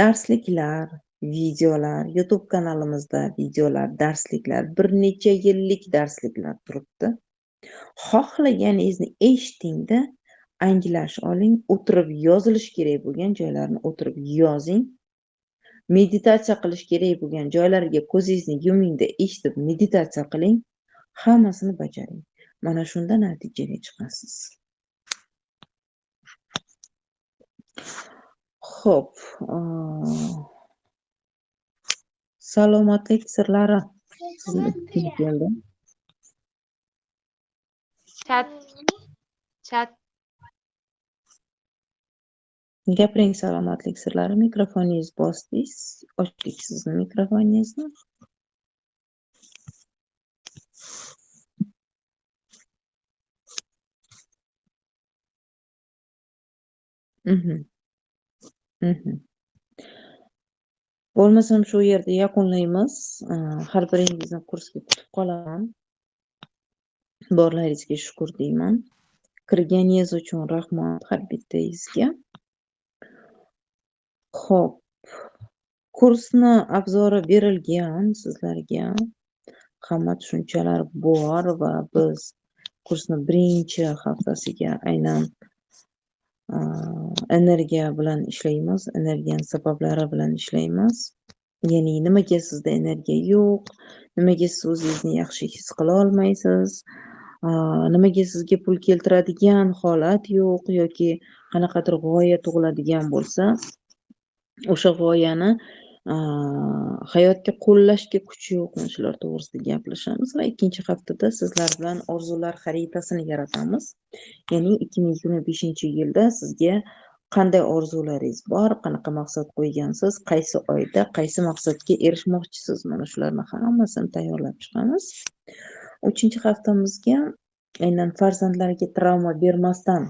Darsliklar, videolar, YouTube kanalimizda videolar, darsliklar, bir necha yillik darsliklar turibdi. Xohlaganingizni eshitingda, anglash oling, o'tirib yozilish kerak bo'lgan joylarni o'tirib yozing. Meditatsiya qilish kerak bo'lgan joylarga ko'zingizni yumingda eshitib meditatsiya qiling. Hammasini bajaring. Mana shunda natijaga chiqasiz. Xo'p, salomatlik sirlari sizni keldi. Chat. Gapiring salomatlik sirlari. Mikrofoningiz bosdingiz. Ochdik sizni mikrofoningizni. Bo'lmasam shu yerda yakunlaymiz. Har biringizni kursga kutib qolaman. Borlaringizga shukr deyman. Kirganingiz uchun rahmat har bittangizga. Xo'p. Kursni obzori berilgan sizlarga. Hamma tushunchalar bor va biz kursni birinchi haftasiga aynan energiya bilan ishlaymiz, energiyaning sabablari bilan ishlaymiz. Ya'ni nimaga sizda energiya yo'q, nimaga siz o'zingizni yaxshi his qila olmaysiz, nimaga sizga pul keltiradigan holat yo'q yoki qanaqadir g'oya tug'iladigan bo'lsa, o'sha g'oyani hayotga qo'llashga kuch yo'q, shular to'g'risida gaplashamiz va ikkinchi haftada sizlar bilan orzular xaritasini yaratamiz. Ya'ni 2025-yilda sizga qanday orzularingiz bor, qanaqa maqsad qo'ygansiz, qaysi oyda qaysi maqsadga erishmoqchisiz, mana shularni hammasini tayyorlab chiqamiz. 3-haftamizga aynan farzandlarga travma bermasdan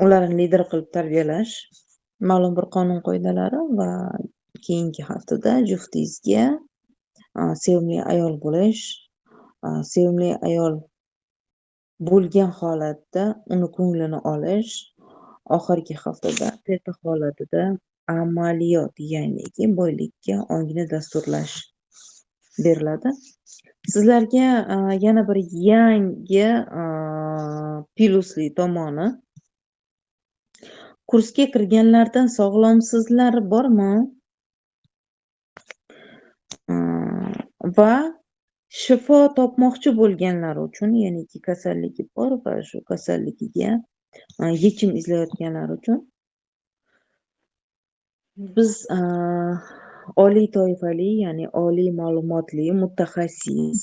ularni lider qilib tarbiyalash ma'lum bir qonun qoidalari va keyingi haftada juftingizga sevimli ayol bo'lish, sevimli ayol bo'lgan holatda uni ko'nglini olish, oxirgi haftada teta holatida amaliyot, ya'niki boylikka ongni dasturlash beriladi. Sizlarga yana bir yangi plyusli tomoni, kursga kirganlardan sog'lomsizlar bormi? Va shifo topmoqchi bo'lganlar uchun, ya'niki kasalligi bor va shu kasalligiga yechim izlayotganlar uchun biz oliy toifali, ya'ni oliy ma'lumotli mutaxassis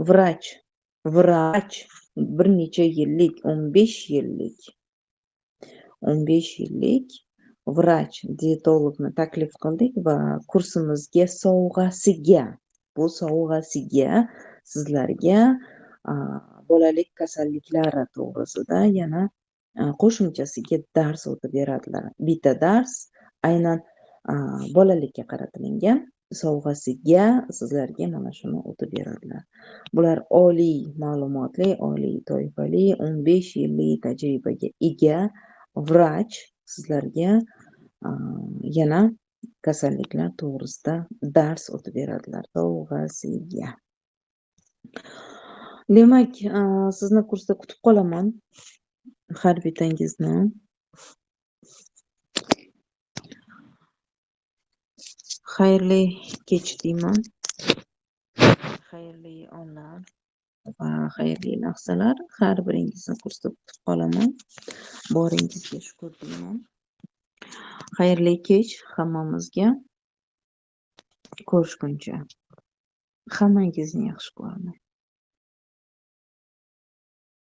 vrach bir necha yillik 15 yillik vrach dietologni taklif qildik va kursimizga sovg'asiga sizlarga bolalik kasalliklari to'g'risida yana qo'shimchasiga dars o'tib beradilar. Bitta dars aynan bolalikka qaratilgan, sovg'asiga sizlarga mana shuni o'tib beradilar. Bular oliy ma'lumotli, oliy toifali, 15 yillik tajribaga ega vrach sizlarga yana kasalliklar to'g'risida dars o'tib beradilar sovg'asiga. Demak, sizni kursda kutib qolaman, har bittangizni. Xayrli kech deyman. Xayrli onlar va xayrli lahzalar. Har biringizni kursda kutib qolaman. Boringizga shukr deyman. Xayrli kech hammamizga. Ko'rishguncha. Hammangizni yaxshi ko'raman.